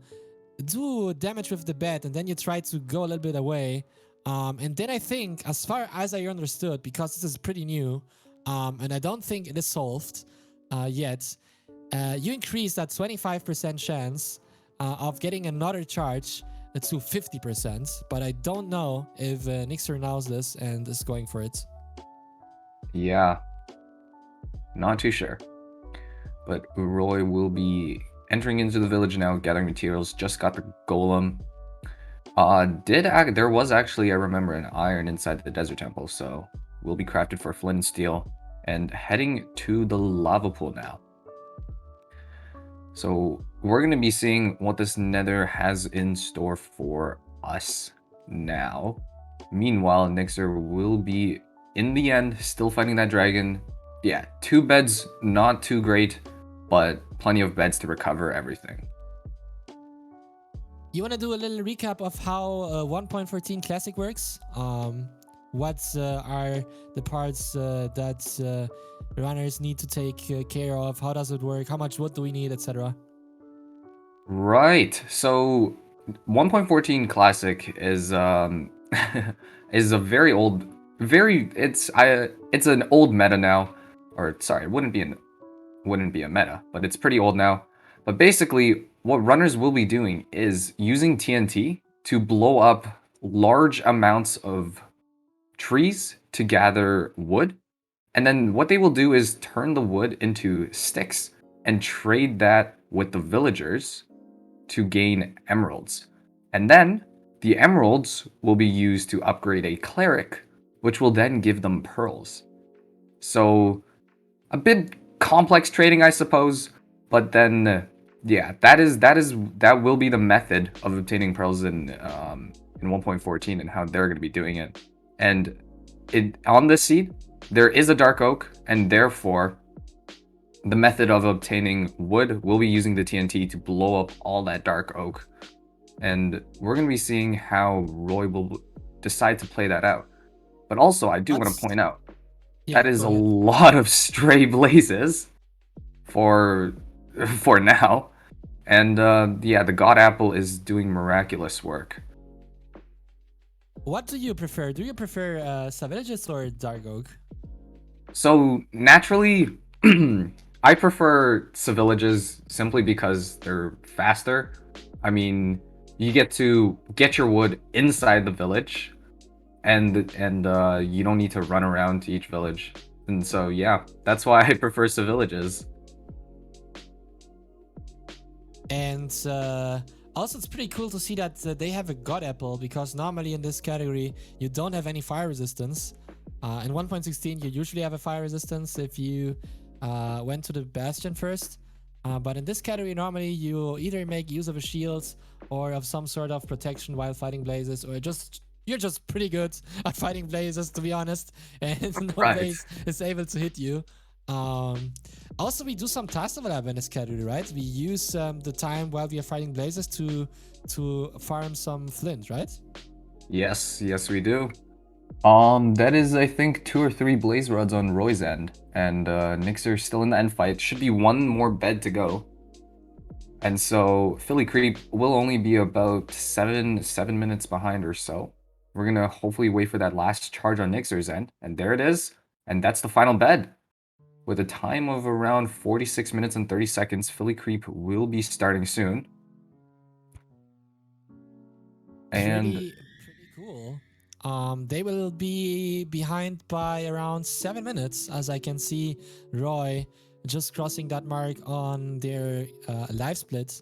do damage with the bet and then you try to go a little bit away. And then I think, as far as I understood, because this is pretty new, and I don't think it is solved yet, you increase that 25% chance of getting another charge to 50%, but I don't know if Nixer knows this and is going for it. Yeah, not too sure. But Roy will be entering into the village now, gathering materials. Just got the golem. There was actually, I remember, an iron inside the desert temple, so will be crafted for flint and steel. And heading to the lava pool now. So we're going to be seeing what this nether has in store for us now. Meanwhile, Nixer will be, in the end, still fighting that dragon. Yeah, 2 beds, not too great, but plenty of beds to recover everything. You want to do a little recap of how 1.14 Classic works? What are the parts that runners need to take care of? How does it work? How much wood do we need, etc.? Right. So 1.14 Classic is is a very old, it's an old meta now, or sorry, it wouldn't be a meta, but it's pretty old now. But basically, what runners will be doing is using TNT to blow up large amounts of trees to gather wood. And then what they will do is turn the wood into sticks and trade that with the villagers to gain emeralds. And then the emeralds will be used to upgrade a cleric, which will then give them pearls. So a bit complex trading, I suppose, but then yeah, that will be the method of obtaining pearls in 1.14 and how they're going to be doing it. And on this seed, there is a dark oak, and therefore the method of obtaining wood will be using the TNT to blow up all that dark oak. And we're going to be seeing how Roy will decide to play that out. But also, I do want to point out, that is a lot of stray blazes for now. And yeah, the God Apple is doing miraculous work. What do you prefer? Do you prefer Savages or Dark Oak? So naturally, I prefer Civillages simply because they're faster. I mean, you get to get your wood inside the village, and you don't need to run around to each village. And so yeah, that's why I prefer Civillages. And also, it's pretty cool to see that they have a God Apple, because normally in this category, you don't have any fire resistance. In 1.16, you usually have a fire resistance if you went to the Bastion first. But in this category, normally you either make use of a shield or of some sort of protection while fighting blazes, or you're just pretty good at fighting blazes, to be honest, and no blaze is able to hit you. Also, we do some task overlap in this category, right? We use the time while we are fighting blazes to farm some flint, right? Yes, we do. That is, I think, 2 or 3 blaze rods on Roy's end, and Nixer's still in the end fight. Should be 1 more bed to go. And so Philly Creep will only be about 7 minutes behind or so. We're gonna hopefully wait for that last charge on Nixer's end, and there it is. And that's the final bed. With a time of around 46 minutes and 30 seconds, Philly Creep will be starting soon. And pretty cool. They will be behind by around 7 minutes, as I can see Roy just crossing that mark on their live split.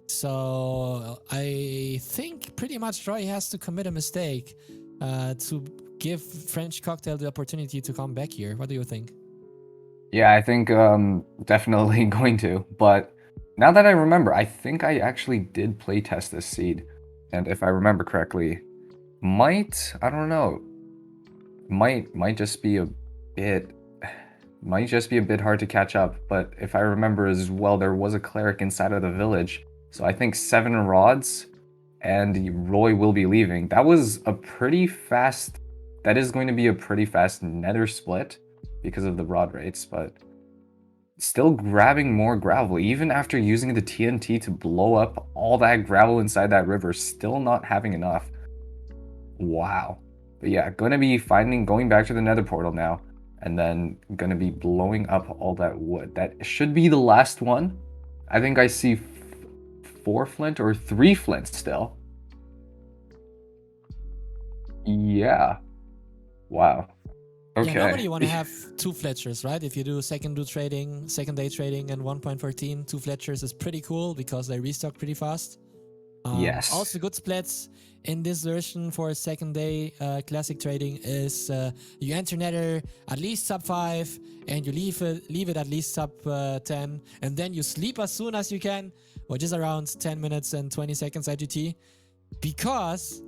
So I think pretty much Roy has to commit a mistake to give French Cocktail the opportunity to come back here. What do you think? Yeah, I think definitely going to. But now that I remember, I think I actually did play test this seed, and if I remember correctly, I don't know, might just be a bit might just be a bit hard to catch up. But if I remember as well, there was a cleric inside of the village, so I think 7 rods, and Roy will be leaving. That was a pretty fast. That is going to be a pretty fast nether split because of the rod rates, but still grabbing more gravel, even after using the TNT to blow up all that gravel inside that river, still not having enough. Wow. But yeah, gonna be going back to the nether portal now, and then gonna be blowing up all that wood. That should be the last one. I think I see 4 flint or 3 flint still. Yeah. Wow. Yeah, normally Okay. you want to have 2 Fletchers, right? If you do second day trading, and 1.14, 2 Fletchers is pretty cool because they restock pretty fast. Also, Yes. good splits in this version for second day classic trading is you enter Nether at least sub 5 and you leave it at least sub 10, and then you sleep as soon as you can, which is around 10 minutes and 20 seconds IGT, because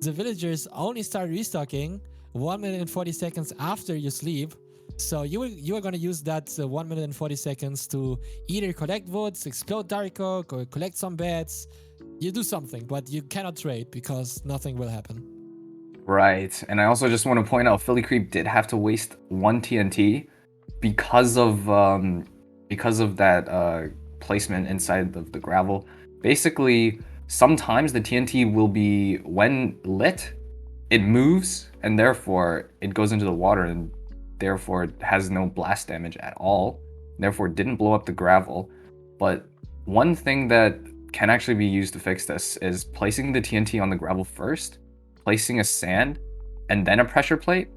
the villagers only start restocking 1 minute and 40 seconds after you sleep. So you are going to use that 1 minute and 40 seconds to either collect woods, explode Dark Oak, or collect some beds. You do something, but you cannot trade because nothing will happen. Right. And I also just want to point out Philly Creep did have to waste 1 TNT because of that placement inside of the gravel. Basically, sometimes the TNT will be, when lit, it moves, and therefore it goes into the water, and therefore it has no blast damage at all. Therefore, it didn't blow up the gravel. But one thing that can actually be used to fix this is placing the TNT on the gravel first, placing a sand, and then a pressure plate,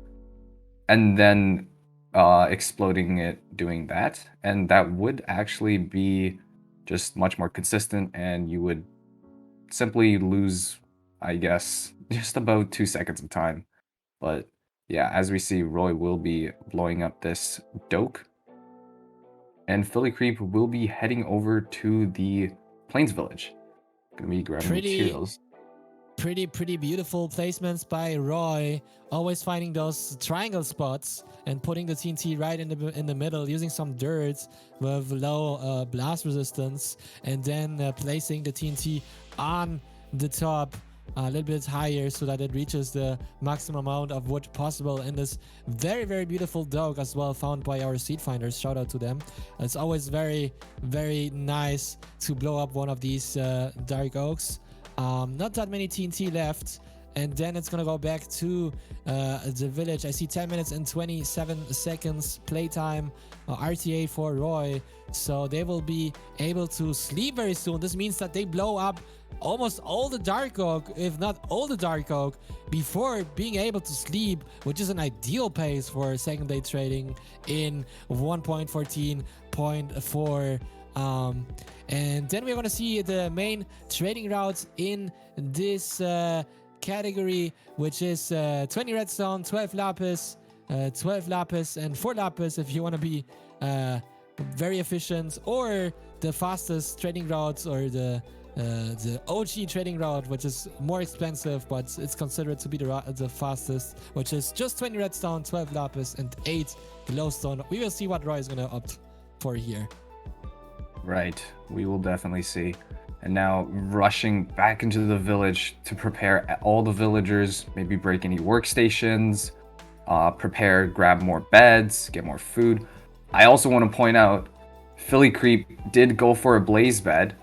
and then exploding it doing that. And that would actually be just much more consistent, and you would simply lose, I guess, just about 2 seconds of time. But yeah, as we see, Roy will be blowing up this Doke, and Philly Creep will be heading over to the Plains Village. Gonna be grabbing Pretty materials. pretty beautiful placements by Roy, always finding those triangle spots and putting the TNT right in the middle, using some dirt with low blast resistance, and then placing the TNT on the top a little bit higher so that it reaches the maximum amount of wood possible in this very beautiful dog as well, found by our seed finders. Shout out to them. It's always very nice to blow up one of these dark oaks. Not that many TNT left, and then it's gonna go back to the village. I see 10 minutes and 27 seconds playtime, RTA for Roy, so they will be able to sleep very soon. This means that they blow up almost all the Dark Oak, if not all the Dark Oak, before being able to sleep, which is an ideal pace for second day trading in 1.14.4. And then we're going to see the main trading routes in this category, which is 20 redstone, 12 lapis, 12 lapis, and 4 lapis if you want to be very efficient, or the fastest trading routes, or the OG trading route, which is more expensive, but it's considered to be the fastest, which is just 20 redstone, 12 lapis, and 8 glowstone. We will see what Roy is going to opt for here. Right, we will definitely see. And now rushing back into the village to prepare all the villagers, maybe break any workstations, grab more beds, get more food. I also want to point out, Philly Creep did go for a blaze bed,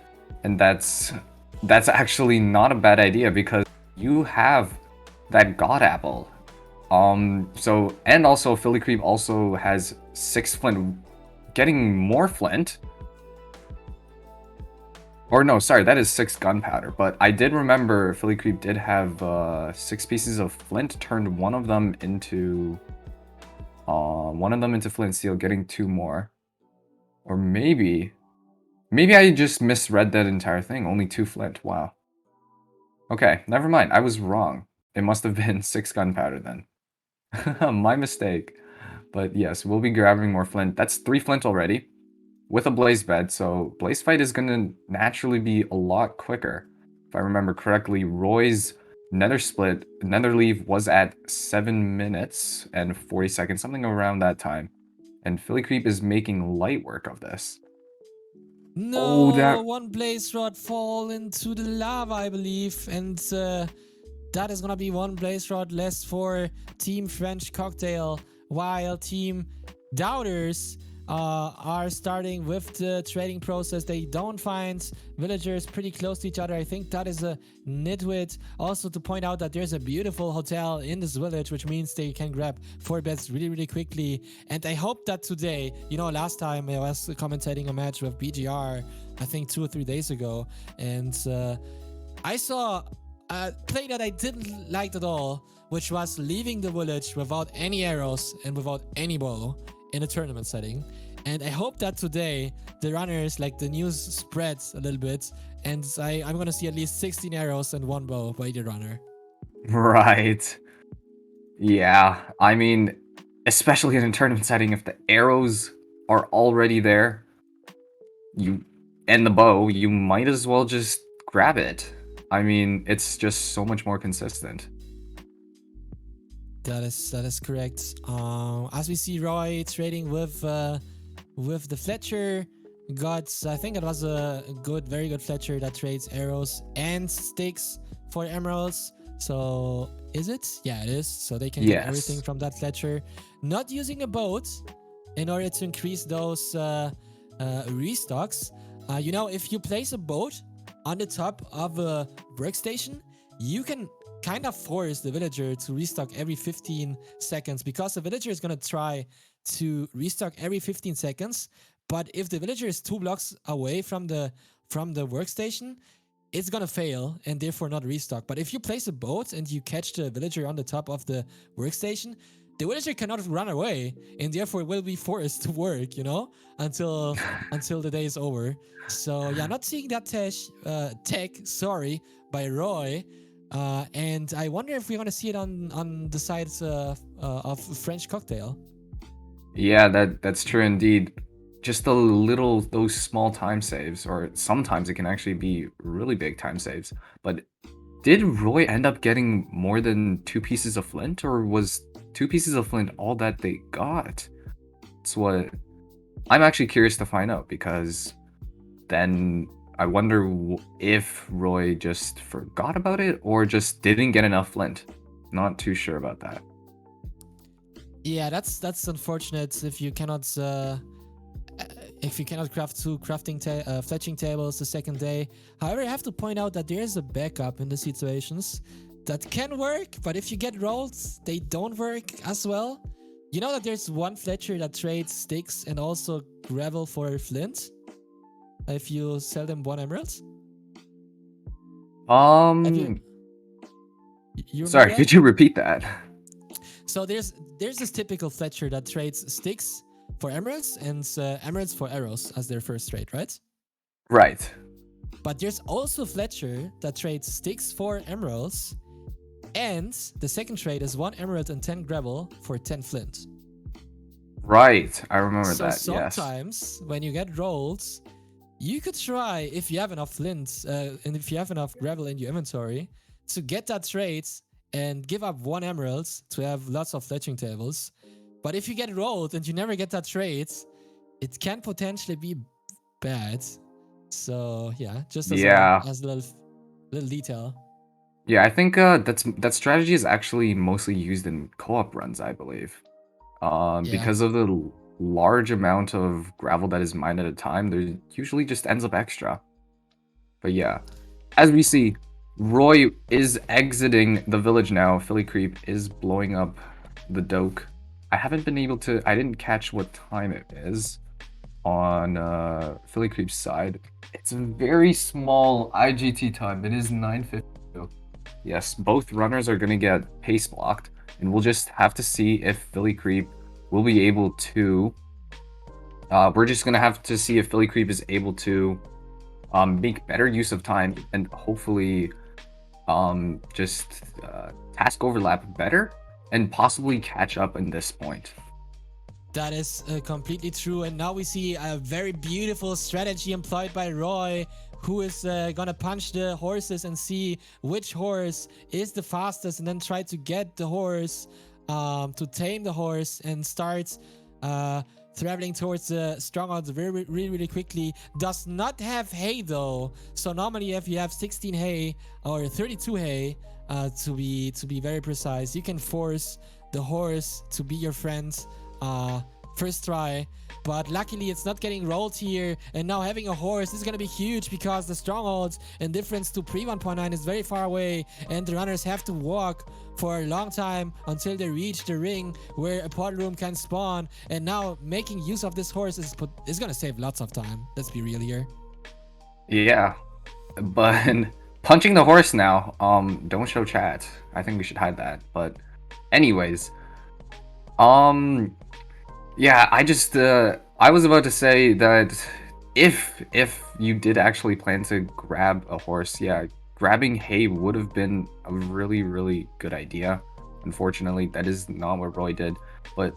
and that's actually not a bad idea because you have that god apple. So, and also Philly Creep also has 6 flint, getting more flint. Or no, sorry, that is 6 gunpowder. But I did remember Philly Creep did have 6 pieces of flint, turned one of them into flint steel, getting 2 more. Or maybe I just misread that entire thing. Only 2 flint. Wow. Okay, never mind. I was wrong. It must have been 6 gunpowder then. My mistake. But yes, we'll be grabbing more flint. That's 3 flint already with a blaze bed, so blaze fight is gonna naturally be a lot quicker. If I remember correctly, Roy's nether leave was at 7 minutes and 40 seconds, something around that time. And Philly Creep is making light work of this. Oh, No, that one blaze rod fall into the lava, I believe, and that is gonna be one blaze rod less for Team French Cocktail, while Team Doubters are starting with the trading process. They don't find villagers pretty close to each other. I think that is a nitwit. Also, to point out that there's a beautiful hotel in this village, which means they can grab 4 beds really, really quickly. And I hope that today, last time I was commentating a match with BGR, I think 2 or 3 days ago, and I saw a play that I didn't like at all, which was leaving the village without any arrows and without any bow in a tournament setting. And I hope that today the runners, like the news spreads a little bit, and I'm gonna see at least 16 arrows and 1 bow by the runner. right. Yeah, I mean, especially in a tournament setting, if the arrows are already there, and the bow, you might as well just grab it. I mean, it's just so much more consistent. That is correct. As we see Roy trading with the Fletcher, I think it was a very good Fletcher that trades arrows and sticks for emeralds. So is it? Yeah, it is. So they can get everything from that Fletcher. Not using a boat in order to increase those restocks. If you place a boat on the top of a workstation, you can kind of force the villager to restock every 15 seconds, because the villager is going to try to restock every 15 seconds. But if the villager is 2 blocks away from the workstation, it's going to fail and therefore not restock. But if you place a boat and you catch the villager on the top of the workstation, the villager cannot run away and therefore will be forced to work, until the day is over. So yeah, not seeing that tech, by Roy. And I wonder if we're gonna see it on the sides of French Cocktail. Yeah, that's true indeed. Just those small time saves, or sometimes it can actually be really big time saves. But did Roy end up getting more than 2 pieces of flint, or was 2 pieces of flint all that they got? It's what I'm actually curious to find out, because then I wonder if Roy just forgot about it or just didn't get enough flint. Not too sure about that. Yeah, that's unfortunate if you cannot craft 2 fletching tables the second day. However, I have to point out that there is a backup in the situations that can work, but if you get rolled, they don't work as well. You know that there's one Fletcher that trades sticks and also gravel for flint if you sell them 1 emerald? Sorry, that? could you repeat that? So there's this typical Fletcher that trades sticks for emeralds and emeralds for arrows as their first trade, right? Right. But there's also Fletcher that trades sticks for emeralds, and the second trade is 1 emerald and 10 gravel for 10 flint. Right, I remember that. So sometimes when you get rolled, you could try, if you have enough flint and if you have enough gravel in your inventory, to get that trade and give up 1 emerald to have lots of fletching tables. But if you get rolled and you never get that trade, it can potentially be bad. So yeah, just as a little detail. Yeah, I think that strategy is actually mostly used in co-op runs, I believe. Because of the large amount of gravel that is mined at a time, there usually just ends up extra. But yeah, as we see, Roy is exiting the village now. Philly Creep is blowing up the doke. I didn't catch what time it is on Philly Creep's side. It's a very small IGT time. It is 9:52. Yes, both runners are going to get pace blocked, and we'll just have to see if Philly Creep will be able to... we're just going to have to see if Philly Creep is able to make better use of time and hopefully just task overlap better and possibly catch up in this point. That is completely true. And now we see a very beautiful strategy employed by Roy, who is gonna punch the horses and see which horse is the fastest, and then try to get the horse, to tame the horse and start traveling towards the strongholds really quickly. Does not have hay though, so normally if you have 16 hay or 32 hay, to be very precise, you can force the horse to be your friend first try. But luckily it's not getting rolled here, and now having a horse is gonna be huge because the strongholds, in difference to pre 1.9, is very far away, and the runners have to walk for a long time until they reach the ring where a portal room can spawn. And now making use of this horse is gonna save lots of time. Let's be real here. Yeah, but punching the horse now. Don't show chat. I think we should hide that. But anyways, um, yeah, I was about to say that if you did actually plan to grab a horse, yeah, grabbing hay would have been a really good idea. Unfortunately, that is not what Roy did. But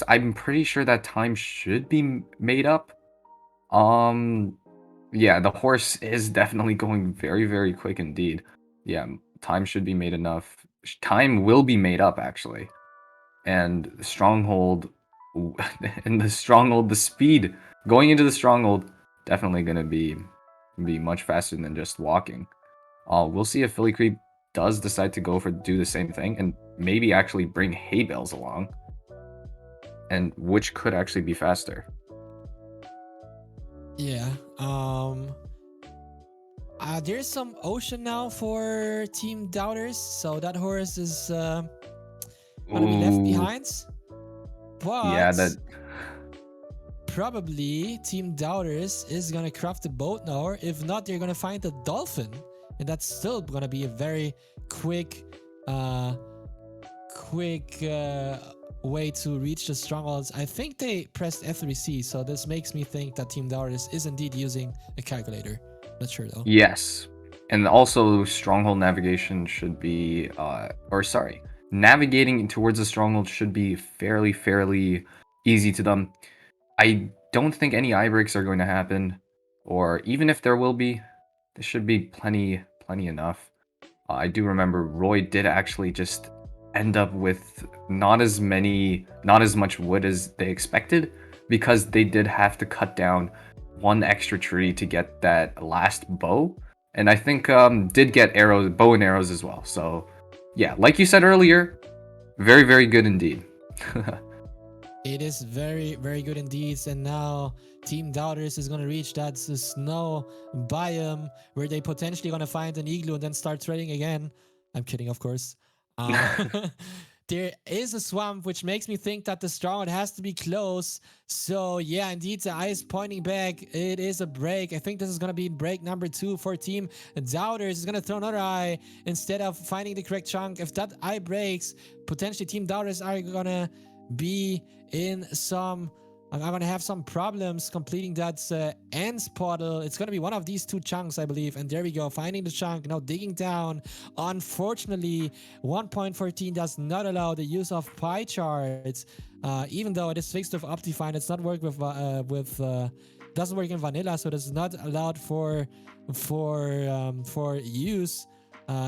I'm pretty sure that time should be made up. Um, yeah, the horse is definitely going very quick indeed. Yeah, time should be made enough. Time will be made up actually. And stronghold in the stronghold, the speed going into the stronghold definitely gonna be much faster than just walking. We'll see if Philly Creep does decide to do the same thing and maybe actually bring hay bales along, and which could actually be faster. Yeah. There's some ocean now for Team Doubters, so that horse is gonna be left Ooh, behind. yeah, But that probably Team Doubters is gonna craft a boat now, or if not, they're gonna find a dolphin, and that's still gonna be a very quick, uh, quick way to reach the strongholds. I think they pressed F3C, so this makes me think that Team Doubters is indeed using a calculator. Not sure though. yes. And also stronghold navigation should be or sorry, navigating towards the stronghold should be fairly easy to them. I don't think any eye breaks are going to happen, or even if there will be, there should be plenty enough. I do remember Roy did actually just end up with not as much wood as they expected, because they did have to cut down one extra tree to get that last bow, and I think did get bow and arrows as well. So yeah, like you said earlier, very good indeed. It is very good indeed. And now Team Doubters is gonna reach that snow biome where they potentially gonna find an igloo and then start trading again. I'm kidding, of course. There is a swamp, which makes me think that the stronghold has to be close. So yeah, indeed, the eye is pointing back. It is a break. I think this is gonna be break number 2 for Team Doubters. Is gonna throw another eye instead of finding the correct chunk. If that eye breaks, potentially Team Doubters are gonna be in some, I'm gonna have some problems completing that ants portal. It's gonna be one of these two chunks, I believe. And there we go, finding the chunk, now digging down. Unfortunately, 1.14 does not allow the use of pie charts, even though it is fixed with Optifine. It's not work with doesn't work in vanilla, so it is not allowed for use,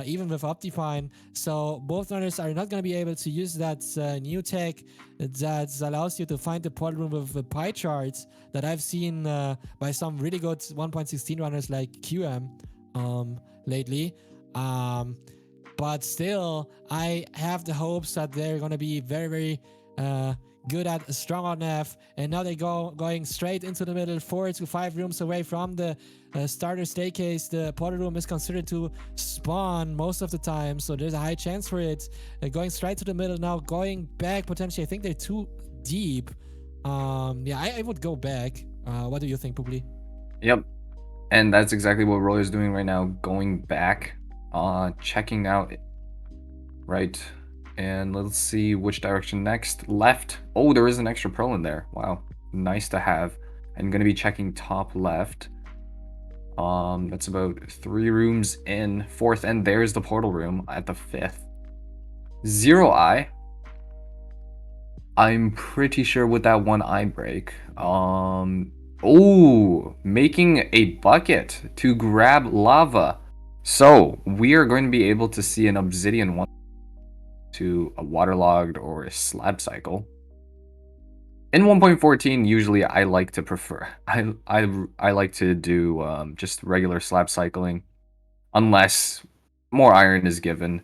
even with Optifine. So both runners are not going to be able to use that new tech that allows you to find the portal room with the pie charts that I've seen by some really good 1.16 runners like QM lately. But still, I have the hopes that they're going to be very good at strong on nav. And now they going straight into the middle, 4 to 5 rooms away from the starter staircase. The portal room is considered to spawn most of the time, so there's a high chance for it. Going straight to the middle now, going back potentially. I think they're too deep. Yeah, I would go back. What do you think, Publi? Yep, and that's exactly what Roy is doing right now, going back, checking out, right, and let's see which direction next. Left. Oh, there is an extra pearl in there. Wow, nice to have. I'm gonna be checking top left. That's about 3 rooms in 4th, and there's the portal room at the 5th. 0 eye. I'm pretty sure with that 1 eye break. Oh, making a bucket to grab lava. So we are going to be able to see an obsidian one to a waterlogged or a slab cycle. In 1.14, usually I like to prefer I like to do just regular slab cycling, unless more iron is given.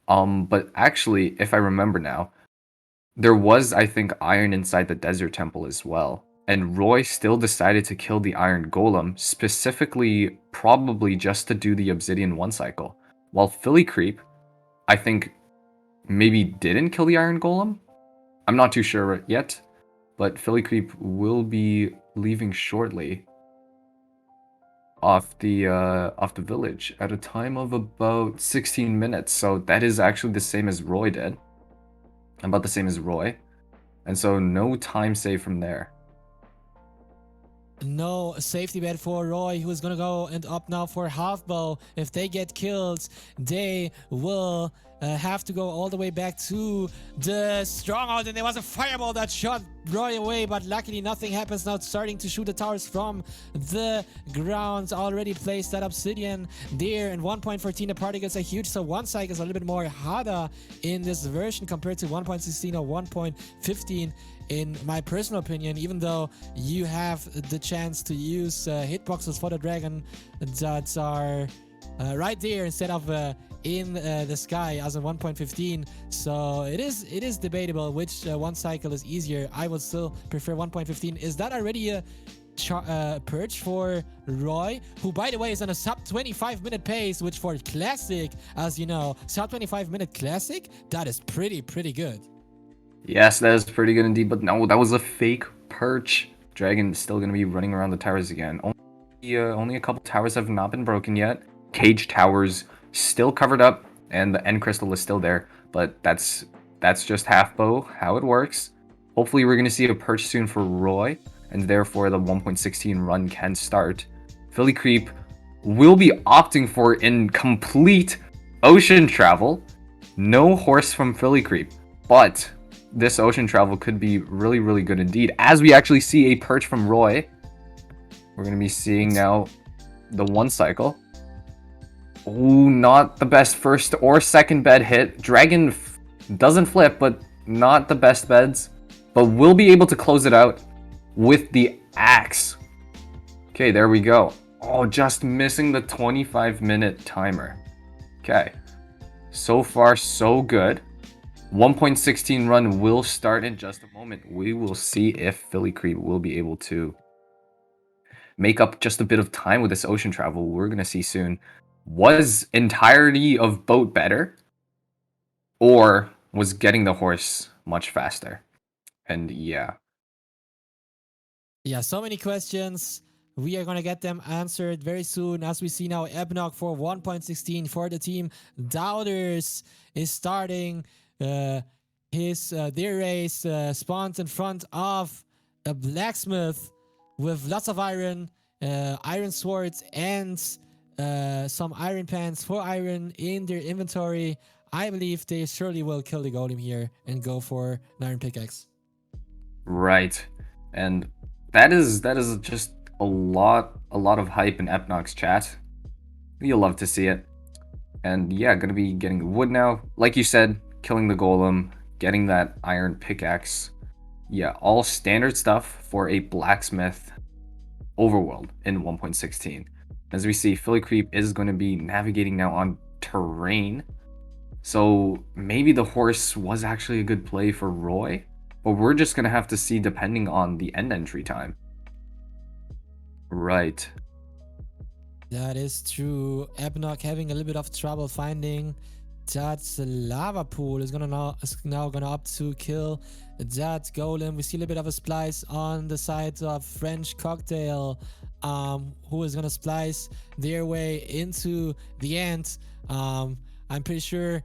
But actually, if I remember now, there was, I think, iron inside the desert temple as well. And Roy still decided to kill the iron golem, specifically probably just to do the obsidian 1 cycle. While Philly Creep, I think, maybe didn't kill the iron golem? I'm not too sure yet, but Philly Creep will be leaving shortly off the village at a time of about 16 minutes. So that is actually the same as Roy did. About the same as Roy. And so no time save from there. No safety bet for Roy, who is gonna go and opt now for half bow. If they get killed, they will have to go all the way back to the stronghold, and there was a fireball that shot Roy away, but luckily nothing happens. Now starting to shoot the towers from the ground. Already placed that obsidian there. In 1.14 the particles are huge, so 1 cycle is a little bit more harder in this version compared to 1.16 or 1.15 in my personal opinion, even though you have the chance to use hitboxes for the dragon that are right there instead of in the sky as in 1.15. So it is debatable which 1 cycle is easier. I would still prefer 1.15. Is that already a purge for Roy, who by the way is on a sub 25-minute pace, which for classic, as you know, sub 25-minute classic, that is pretty good. Yes, that is pretty good indeed, but no, that was a fake perch. Dragon is still going to be running around the towers again. Only a couple towers have not been broken yet. Cage towers still covered up, and the end crystal is still there, but that's just half bow, how it works. Hopefully we're going to see a perch soon for Roy, and therefore the 1.16 run can start. Philly Creep will be opting for incomplete ocean travel. No horse from Philly Creep, but this ocean travel could be really good indeed, as we actually see a perch from Roy. We're going to be seeing now the 1 cycle. Ooh, not the best first or second bed hit. Dragon doesn't flip, but not the best beds. But will be able to close it out with the axe. Okay, there we go. Oh, just missing the 25-minute timer. Okay. So far, so good. 1.16 run will start in just a moment. We will see if Philly Creep will be able to make up just a bit of time with this ocean travel. We're going to see soon. Was entirety of boat better? Or was getting the horse much faster? And yeah. Yeah, so many questions. We are going to get them answered very soon. As we see now, Ebnog for 1.16 for the team. Doubters is starting their race. Spawns in front of a blacksmith with lots of iron, iron swords, and some iron pans for iron in their inventory. I believe they surely will kill the golem here and go for an iron pickaxe. Right. And that is just a lot of hype in Epnog's chat. You'll love to see it. And yeah, gonna be getting wood now. Like you said, killing the golem, getting that iron pickaxe. Yeah, all standard stuff for a blacksmith overworld in 1.16. As we see, Philly Creep is going to be navigating now on terrain. So maybe the horse was actually a good play for Roy, but we're just going to have to see depending on the end entry time. Right. That is true. Ebnog having a little bit of trouble finding that lava pool is now gonna opt to kill that golem. We see a little bit of a splice on the side of French Cocktail, who is gonna splice their way into the end. I'm pretty sure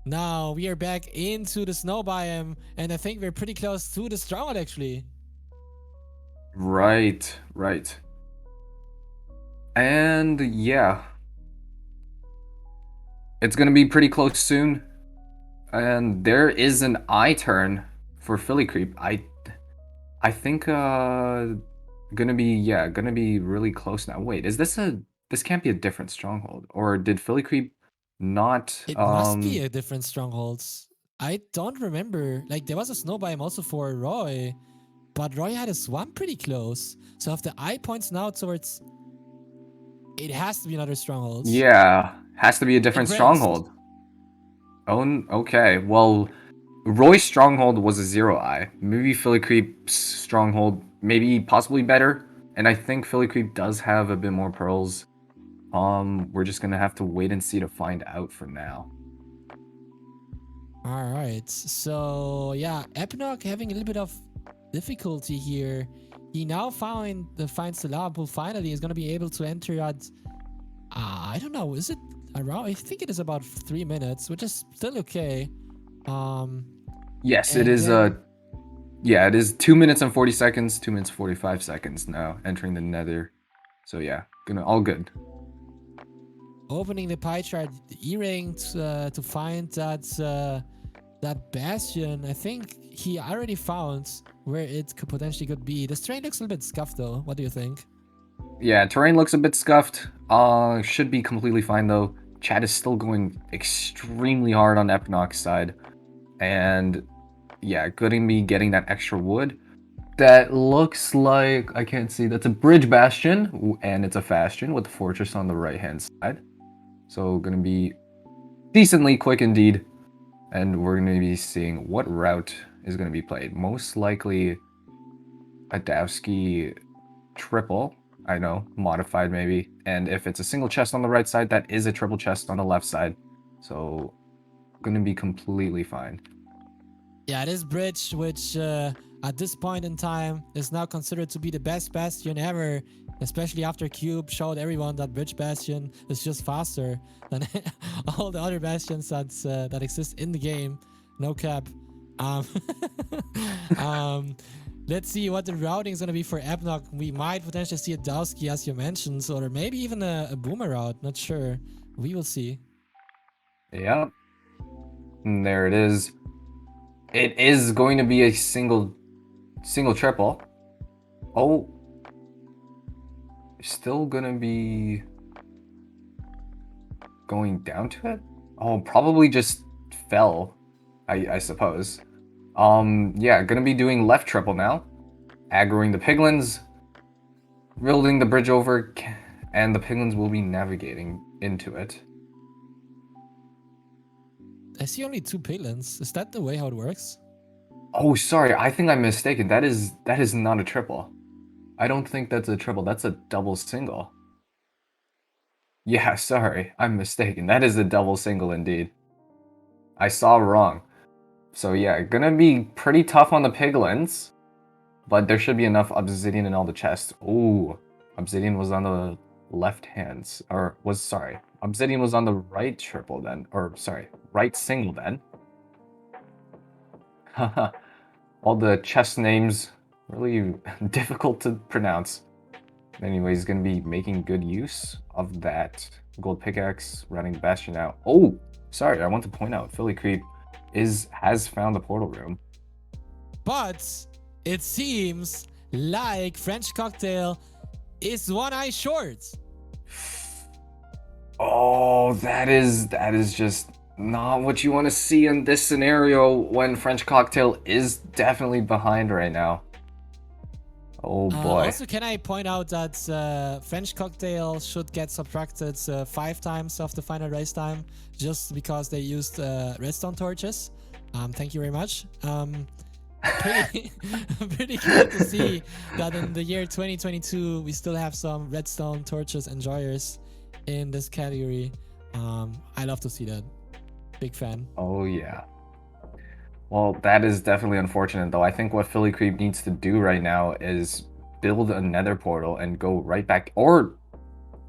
now we are back into the snow biome, and I think we're pretty close to the stronghold actually. Right. And yeah, it's gonna be pretty close soon. And there is an I turn for Philly Creep. I think gonna be really close now. Wait, this can't be a different stronghold. Or did Philly Creep not It must be a different strongholds. I don't remember. Like there was a snow biome also for Roy, but Roy had a swamp pretty close. So if the eye points now towards, it has to be another strongholds. Yeah, has to be a It different breaks. stronghold. Oh, okay. Well, Roy's stronghold was a 0-eye. Maybe Philly Creep's stronghold maybe possibly better. And I think Philly Creep does have a bit more pearls. We're just gonna have to wait and see to find out for now. All right. So yeah, Epnog having a little bit of difficulty here. He now finds the lava pool. Finally, is going to be able to enter at. I don't know. Is it around? I think it is about 3 minutes, which is still okay. Yes, it And is then yeah, it is 2 minutes and 40 seconds, 2 minutes 45 seconds now entering the nether. So yeah, all good. opening the pie chart, E-ring to find that bastion. I think he already found where it could be. The terrain looks a little bit scuffed though. What do you think? Yeah, terrain looks a bit scuffed. Should be completely fine though. Chat is still going extremely hard on Epnok's side. And yeah, gonna be getting that extra wood. That looks like, I can't see, that's a bridge bastion, and it's a bastion with the fortress on the right hand side. So gonna be decently quick indeed. And we're gonna be seeing what route is gonna be played. Most likely a Davsky triple. I know, modified maybe. And if it's a single chest on the right side, that is a triple chest on the left side. So gonna be completely fine. Yeah, this bridge, which at this point in time is now considered to be the best bastion ever, especially after Cube showed everyone that bridge bastion is just faster than all the other bastions that exist in the game. No cap. Um, let's see what the routing is going to be for Epnog. We might potentially see a Dowski, as you mentioned, or maybe even a Boomer route. Not sure. We will see. Yep. And there it is. It is going to be a single triple. Oh, still gonna be going down to it? Oh, probably just fell, I suppose. Yeah, gonna be doing left triple now. Aggroing the piglins, building the bridge over, and the piglins will be navigating into it. I see only 2 piglins. Is that the way how it works? Oh, sorry, I think I'm mistaken. That is not a triple. I don't think that's a triple. That's a double single. Yeah, sorry, I'm mistaken. That is a double single indeed. I saw wrong. So yeah, gonna be pretty tough on the piglins, but there should be enough obsidian in all the chests. Ooh, obsidian was on the left hands, or was, sorry, obsidian was on the right triple then, or sorry, right single then. Haha, all the chest names really difficult to pronounce. Anyways, he's gonna be making good use of that gold pickaxe, running the bastion out. Oh, sorry, I want to point out Philly Creep has found the portal room. But it seems like French Cocktail is 1 eye short. Oh, that is just not what you want to see in this scenario when French Cocktail is definitely behind right now. Oh boy. Also, can I point out that French Cocktail should get subtracted 5 times of the final race time just because they used redstone torches? Thank you very much. Pretty, pretty cool to see that in the year 2022 we still have some redstone torches enjoyers in this category. I love to see that. Big fan. Oh yeah. Well, that is definitely unfortunate though. I think what Philly Creep needs to do right now is build a nether portal and go right back, or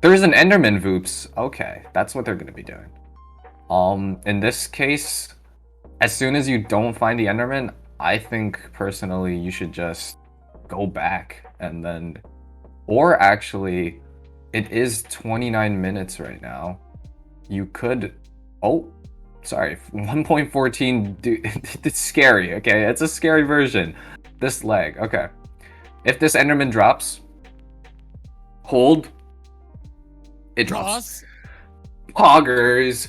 there's an Enderman Voops. Okay, that's what they're gonna be doing. In this case, as soon as you don't find the Enderman, I think personally you should just go back and then, or actually, It is 29 minutes right now. You could. Oh, sorry. 1.14. It's scary. Okay, it's a scary version. This leg. Okay. If this Enderman drops, hold. It drops. Pause. Poggers.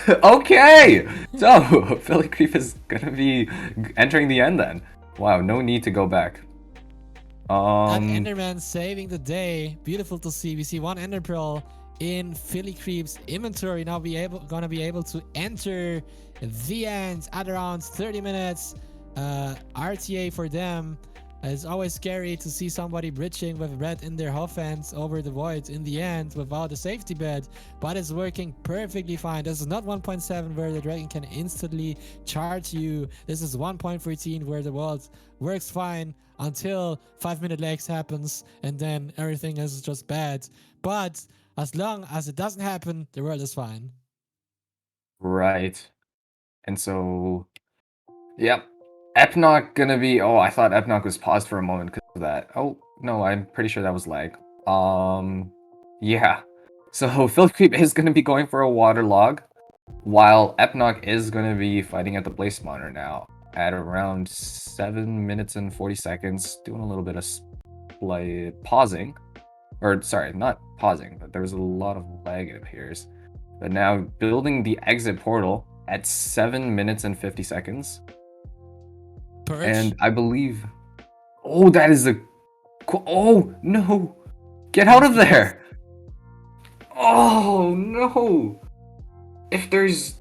Okay. So Philly Creep is gonna be entering the end then. Wow. No need to go back. That Enderman saving the day. Beautiful to see. We see one Ender Pearl in Philly Creep's inventory. Now gonna be able to enter the end at around 30 minutes. RTA for them. It's always scary to see somebody bridging with red in their offense over the void in the end without a safety bed, but it's working perfectly fine. This is not 1.7 where the dragon can instantly charge you. This is 1.14 where the world works fine until 5-minute legs happens, and then everything is just bad. But as long as it doesn't happen, the world is fine. Right. And so, yep. Epnoc gonna be. Oh, I thought Epnoc was paused for a moment because of that. Oh no, I'm pretty sure that was lag. Yeah. So Phil Creep is gonna be going for a water log, while Epnoc is gonna be fighting at the place spawner now at around 7 minutes and 40 seconds, doing a little bit of pausing, or sorry, not pausing, but there was a lot of lag, it appears. But now building the exit portal at 7 minutes and 50 seconds. Perch? And I believe. Oh, that is a. Oh, no. Get out of there. Oh, no. If there's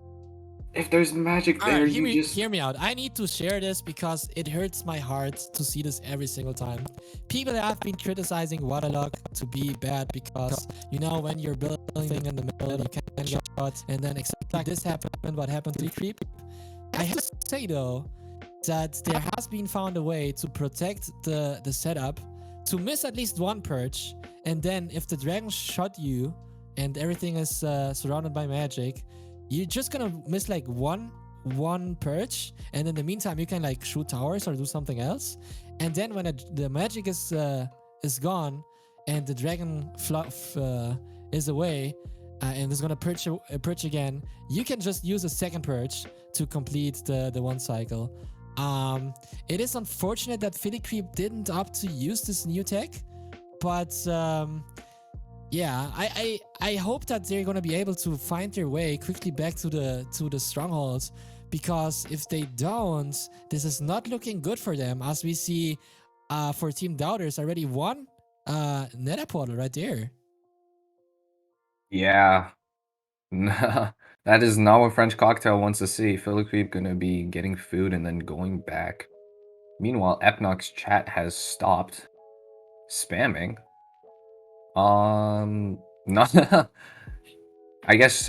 magic there, right, you just. hear me out. I need to share this because it hurts my heart to see this every single time. People have been criticizing Waterlog to be bad because, you know, when you're building in the middle, you can get shot, and then exactly this happened, what happened to Creep. I have to say, though, that there has been found a way to protect the setup, to miss at least one perch, and then if the dragon shot you and everything is surrounded by magic, you're just gonna miss like one perch, and in the meantime you can like shoot towers or do something else, and then when the magic is gone and the dragon is away, and is gonna perch again, you can just use a second perch to complete the one cycle. It is unfortunate that Philly Creep didn't opt to use this new tech, but yeah, I hope that they're gonna be able to find their way quickly back to the stronghold, because if they don't, this is not looking good for them, as we see for Team Doubters already one nether portal right there. Yeah. That is not what French Cocktail wants to see. Philly Creep gonna be getting food and then going back. Meanwhile, Epnoc's chat has stopped spamming. Not. I guess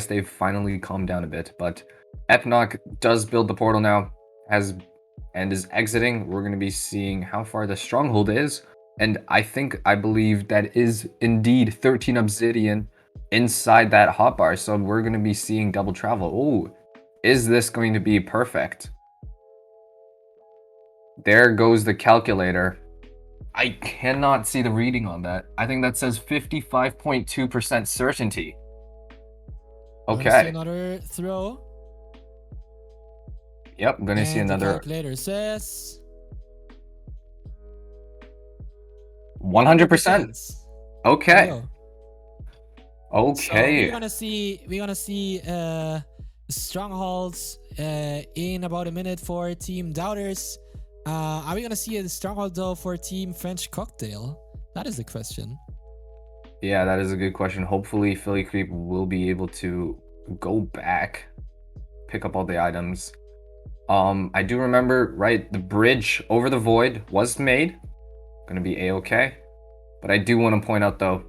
they've finally calmed down a bit, but Epnoc does build the portal now, and is exiting. We're gonna be seeing how far the stronghold is, and I believe that is indeed 13 obsidian inside that hotbar. So we're gonna be seeing double travel. Oh, is this going to be perfect? There goes the calculator. I cannot see the reading on that. I think that says 55.2% certainty. Okay. See another throw. Yep, I'm gonna see another. The calculator says 100%. Okay. Okay. So we're gonna see strongholds in about a minute for Team Doubters. Are we gonna see a stronghold though for Team French Cocktail? That is the question. Yeah, that is a good question. Hopefully Philly Creep will be able to go back, pick up all the items. I do remember, right, the bridge over the void was made. Gonna be a-okay. But I do want to point out though,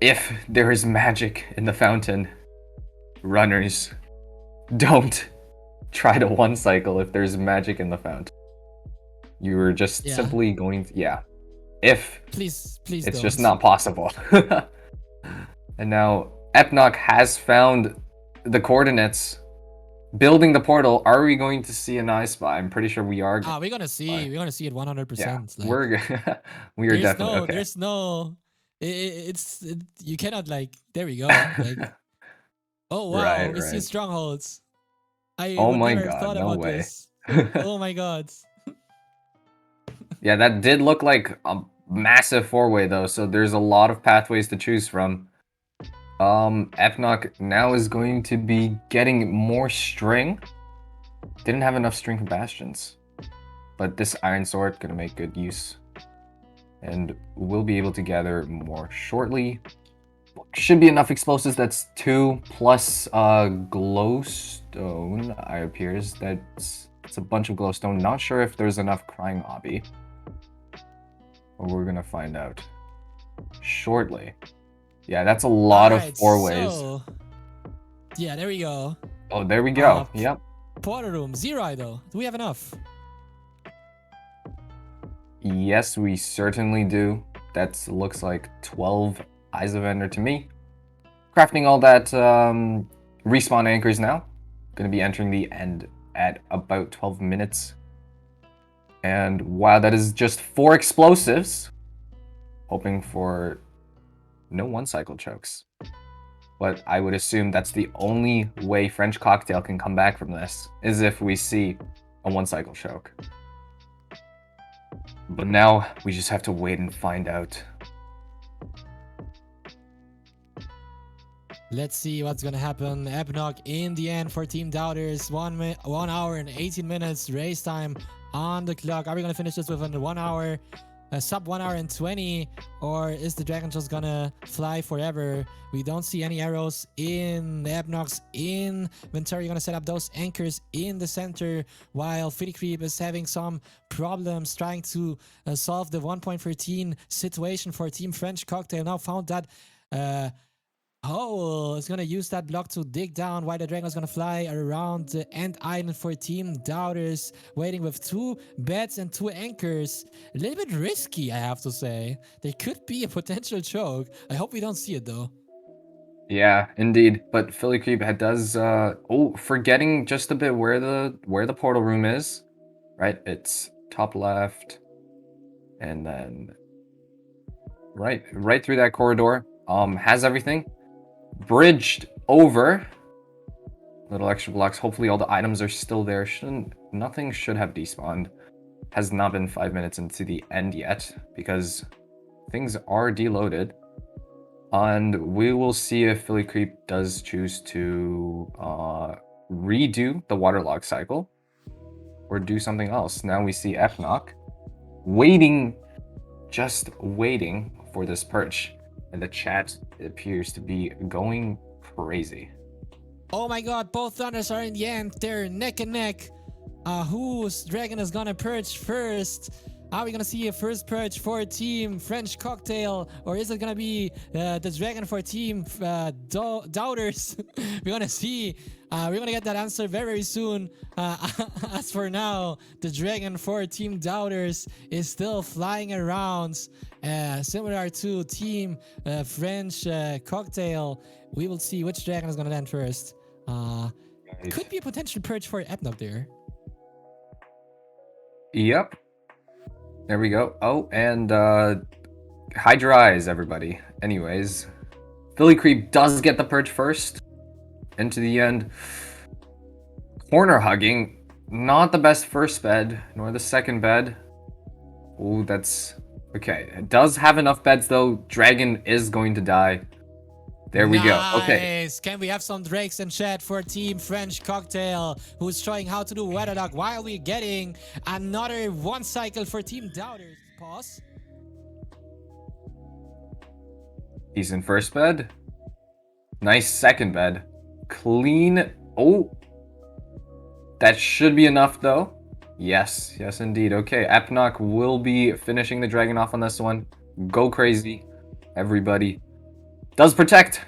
if there is magic in the fountain, runners, don't try to one cycle if there's magic in the fountain. You are just simply going to, if please it's don't. just not possible. And now Epnoc has found the coordinates, building the portal. Are we going to see an eye spy? I'm pretty sure we are. We're gonna see it 100%. Yeah, we are definitely okay. You cannot like. There we go. Like, oh wow, Right, we see right. strongholds. I Oh would my never have god, thought no about way. this. Oh my god. Yeah, that did look like a massive four-way though, so there's a lot of pathways to choose from. Epnoc now is going to be getting more string. Didn't have enough string for bastions. But this Iron Sword gonna make good use. And we'll be able to gather more shortly. Should be enough explosives. That's 2 plus glowstone, I appears. That's a bunch of glowstone. Not sure if there's enough crying obby. But we're gonna find out shortly. Yeah, that's a lot of Alright, four ways. so yeah, there we go. Oh, there we Uh go. Yep. portal room, 0 though. Do we have enough? Yes, we certainly do. That looks like 12 Eyes of Ender to me. Crafting all that respawn anchors now. Going to be entering the end at about 12 minutes. And wow, that is just 4 explosives. Hoping for no one-cycle chokes. But I would assume that's the only way French Cocktail can come back from this, is if we see a one-cycle choke. But now we just have to wait and find out. Let's see what's gonna happen. Epnoc in the end for Team Doubters. 1 hour and 18 minutes race time on the clock. Are we gonna finish this within 1 hour? Sub 1 hour and 20, or is the dragon just gonna fly forever? We don't see any arrows in the Epnoc's inventory. You're gonna set up those anchors in the center, while Fitty Creep is having some problems trying to solve the 1.13 situation for Team French Cocktail. Now found that Howl is gonna use that block to dig down while the dragon is gonna fly around the end island for Team Doubters, waiting with 2 beds and 2 anchors. A little bit risky, I have to say. There could be a potential choke. I hope we don't see it though. Yeah, indeed. But Philly Creep does forgetting just a bit where the portal room is. Right? It's top left. And then right through that corridor. Has everything. Bridged over. Little extra blocks. Hopefully all the items are still there. Nothing should have despawned. Has not been 5 minutes into the end yet, because things are deloaded. And we will see if Philly Creep does choose to redo the waterlog cycle or do something else. Now we see Epnoc waiting, just waiting for this perch. And the chat appears to be going crazy. Oh my god, both Thunders are in the end. They're neck and neck. Whose dragon is gonna purge first? Are we gonna see a first purge for Team French Cocktail, or is it gonna be the dragon for Team Doubters? We're gonna see. We're gonna get that answer very, very soon. As for now, the dragon for Team Doubters is still flying around, similar to Team French Cocktail. We will see which dragon is gonna land first. Could be a potential purge for Epnoc there. Yep. There we go. Oh, and hide your eyes, everybody. Anyways, Philly Creep does get the purge first. Into the end. Corner hugging. Not the best first bed, nor the second bed. Oh, that's... Okay, it does have enough beds, though. Dragon is going to die. There we go. Okay. Nice. Can we have some drakes in chat for Team French Cocktail, who's showing how to do weather dog while we're getting another one cycle for Team Doubters. Pause. Decent first bed. Nice second bed. Clean. Oh. That should be enough, though. Yes, yes, indeed. Okay, Epnoc will be finishing the dragon off on this one. Go crazy, everybody. Does protect.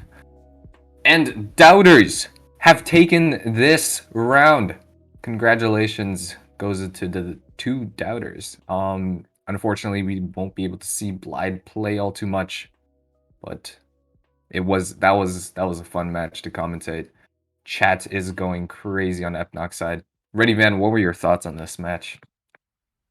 And Doubters have taken this round. Congratulations goes to the 2 Doubters. Unfortunately, we won't be able to see Blide play all too much, but that was a fun match to commentate. Chat is going crazy on Epnoc's side. Ready, Van, what were your thoughts on this match?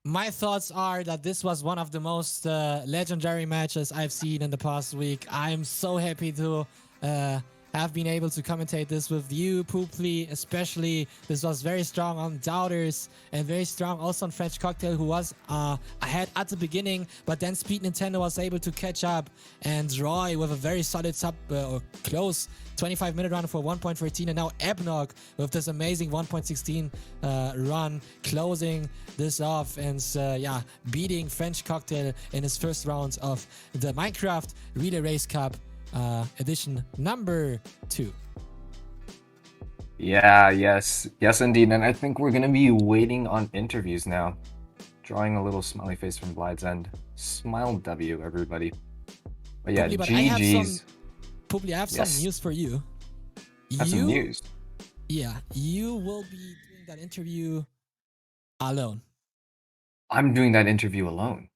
my thoughts are that this was one of the most legendary matches I've seen in the past week. I'm so happy to uh, have been able to commentate this with you, Pooply, especially. This was very strong on Doubters and very strong also on French Cocktail, who was ahead at the beginning, but then Speed Nintendo was able to catch up, and Roy with a very solid or close 25-minute run for 1.14, and now Ebnog with this amazing 1.16 run, closing this off and beating French Cocktail in his first round of the Minecraft Relay Race Cup edition number 2. Yeah, yes, indeed. And I think we're gonna be waiting on interviews now. Drawing a little smiley face from Blide's end. Smile W, everybody. But yeah, Pooply, but GG's. I have some news for you. Have some news. Yeah, you will be doing that interview alone. I'm doing that interview alone.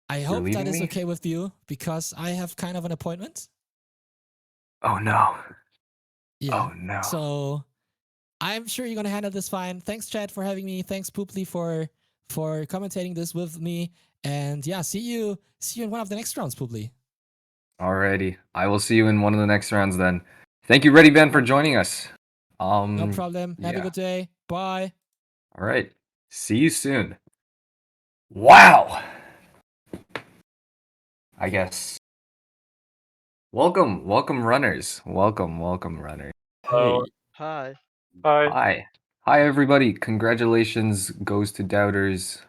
I hope that is okay with you, because I have kind of an appointment. Oh no. Yeah. Oh no. So I'm sure you're gonna handle this fine. Thanks, Chad, for having me. Thanks, Pooply, for commentating this with me. And yeah, see you in one of the next rounds, Pooply. Alrighty. I will see you in one of the next rounds then. Thank you, Ready Ben, for joining us. No problem. Have a good day. Bye. All right. See you soon. Wow. I guess. Welcome, runners. Welcome, runners. Hey. Hi. Hi. Hi, everybody. Congratulations goes to Doubters.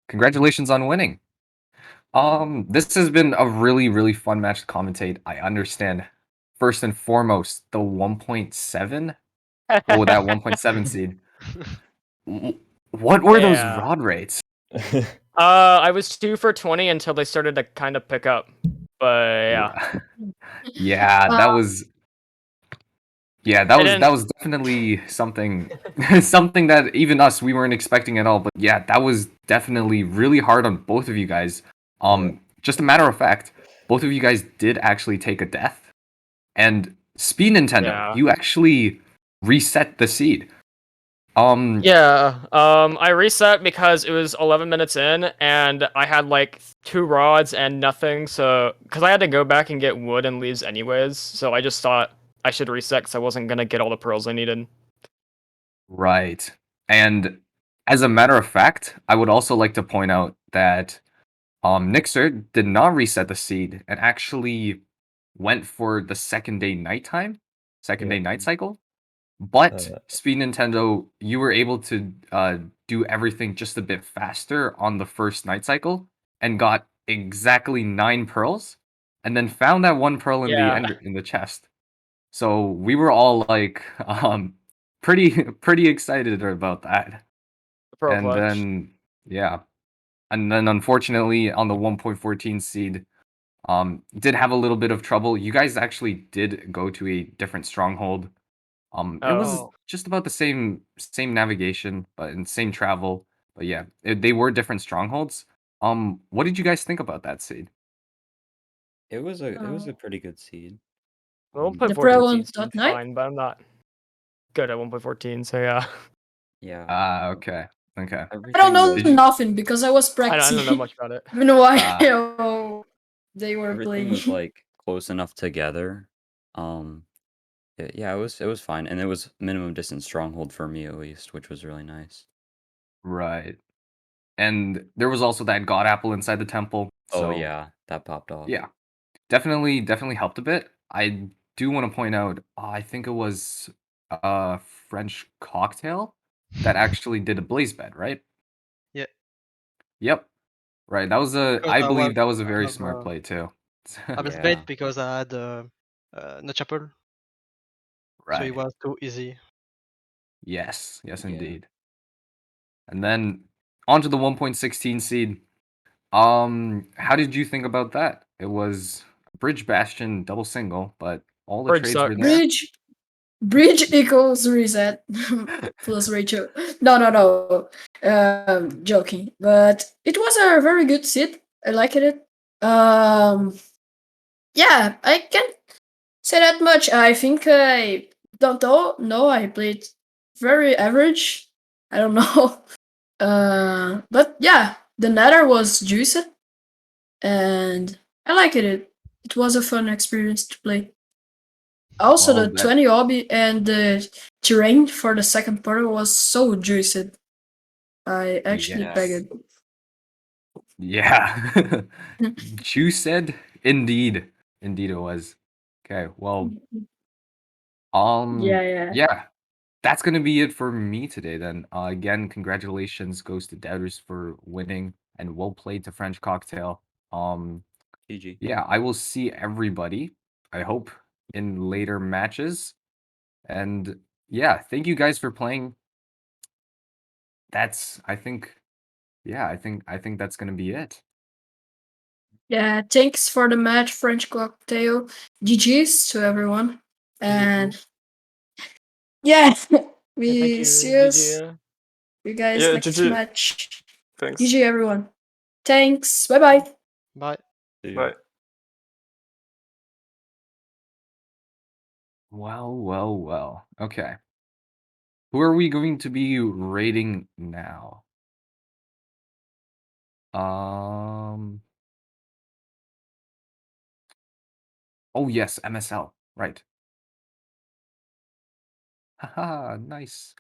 Congratulations on winning. This has been a really, really fun match to commentate. I understand. First and foremost, the 1.7. Oh, that 1.7 seed. What were those rod rates? I was 2 for 20 until they started to kind of pick up. But yeah. Yeah, that was definitely something something that even us, we weren't expecting at all. But yeah, that was definitely really hard on both of you guys. Just a matter of fact, both of you guys did actually take a death. And Speed Nintendo, you actually reset the seed. I reset because it was 11 minutes in and I had like 2 rods and nothing, so because I had to go back and get wood and leaves anyways, so I just thought I should reset because I wasn't gonna get all the pearls I needed. Right. And as a matter of fact, I would also like to point out that Nixer did not reset the seed and actually went for the second day night cycle. But Speed Nintendo, you were able to do everything just a bit faster on the first night cycle and got exactly 9 pearls, and then found that 1 pearl in the chest. So we were all like pretty excited about that. And then unfortunately on the 1.14 seed, did have a little bit of trouble. You guys actually did go to a different stronghold. It was just about the same navigation, but in same travel. But yeah, they were different strongholds. What did you guys think about that seed? It was a pretty good seed. Well, 1.14 seemed fine, but I'm not good at 1.14, so yeah. Yeah. Okay. I don't know nothing because I was practicing. I don't know much about it. Even while they were Everything playing. was like close enough together. Yeah, it was fine, and it was minimum distance stronghold for me at least, which was really nice. Right. And there was also that god apple inside the temple. Oh So yeah, that popped off. yeah, definitely helped a bit. I do want to point out, I think it was French Cocktail that actually did a blaze bed, right? Yeah. Yep. Right. That was I believe that was a very smart play too. I was bait because I had no chapel. Right. So it was too easy. Yes, indeed. And then onto the 1.16 seed. How did you think about that? It was Bridge Bastion double single, but all the trades were there. Bridge equals reset plus ratio. No. Joking. But it was a very good seed. I liked it. Yeah, I can't say that much. I think I don't know. No, I played very average. I don't know. But yeah, the Nether was juicy, and I liked it. It was a fun experience to play. Also, Well, the 20 obby and the terrain for the second portal was so juicy. I actually Yes. pegged. Yeah. Juiced? Indeed. Indeed it was. Okay, well, Yeah. yeah. That's gonna be it for me today then. Again, congratulations goes to Doubters for winning, and well played to French Cocktail. GG. Yeah, I will see everybody, I hope, in later matches. And yeah, thank you guys for playing. That's I think I think that's gonna be it. Yeah, thanks for the match, French Cocktail. GG's to everyone. And yeah, Yeah, we thank you. see us, GG. you guys Yeah, next GG. match. Thanks. GG, everyone. Thanks. Bye bye. Bye. See ya. Bye. Well. Okay. Who are we going to be rating now? Oh yes, MSL. Right. Haha, nice.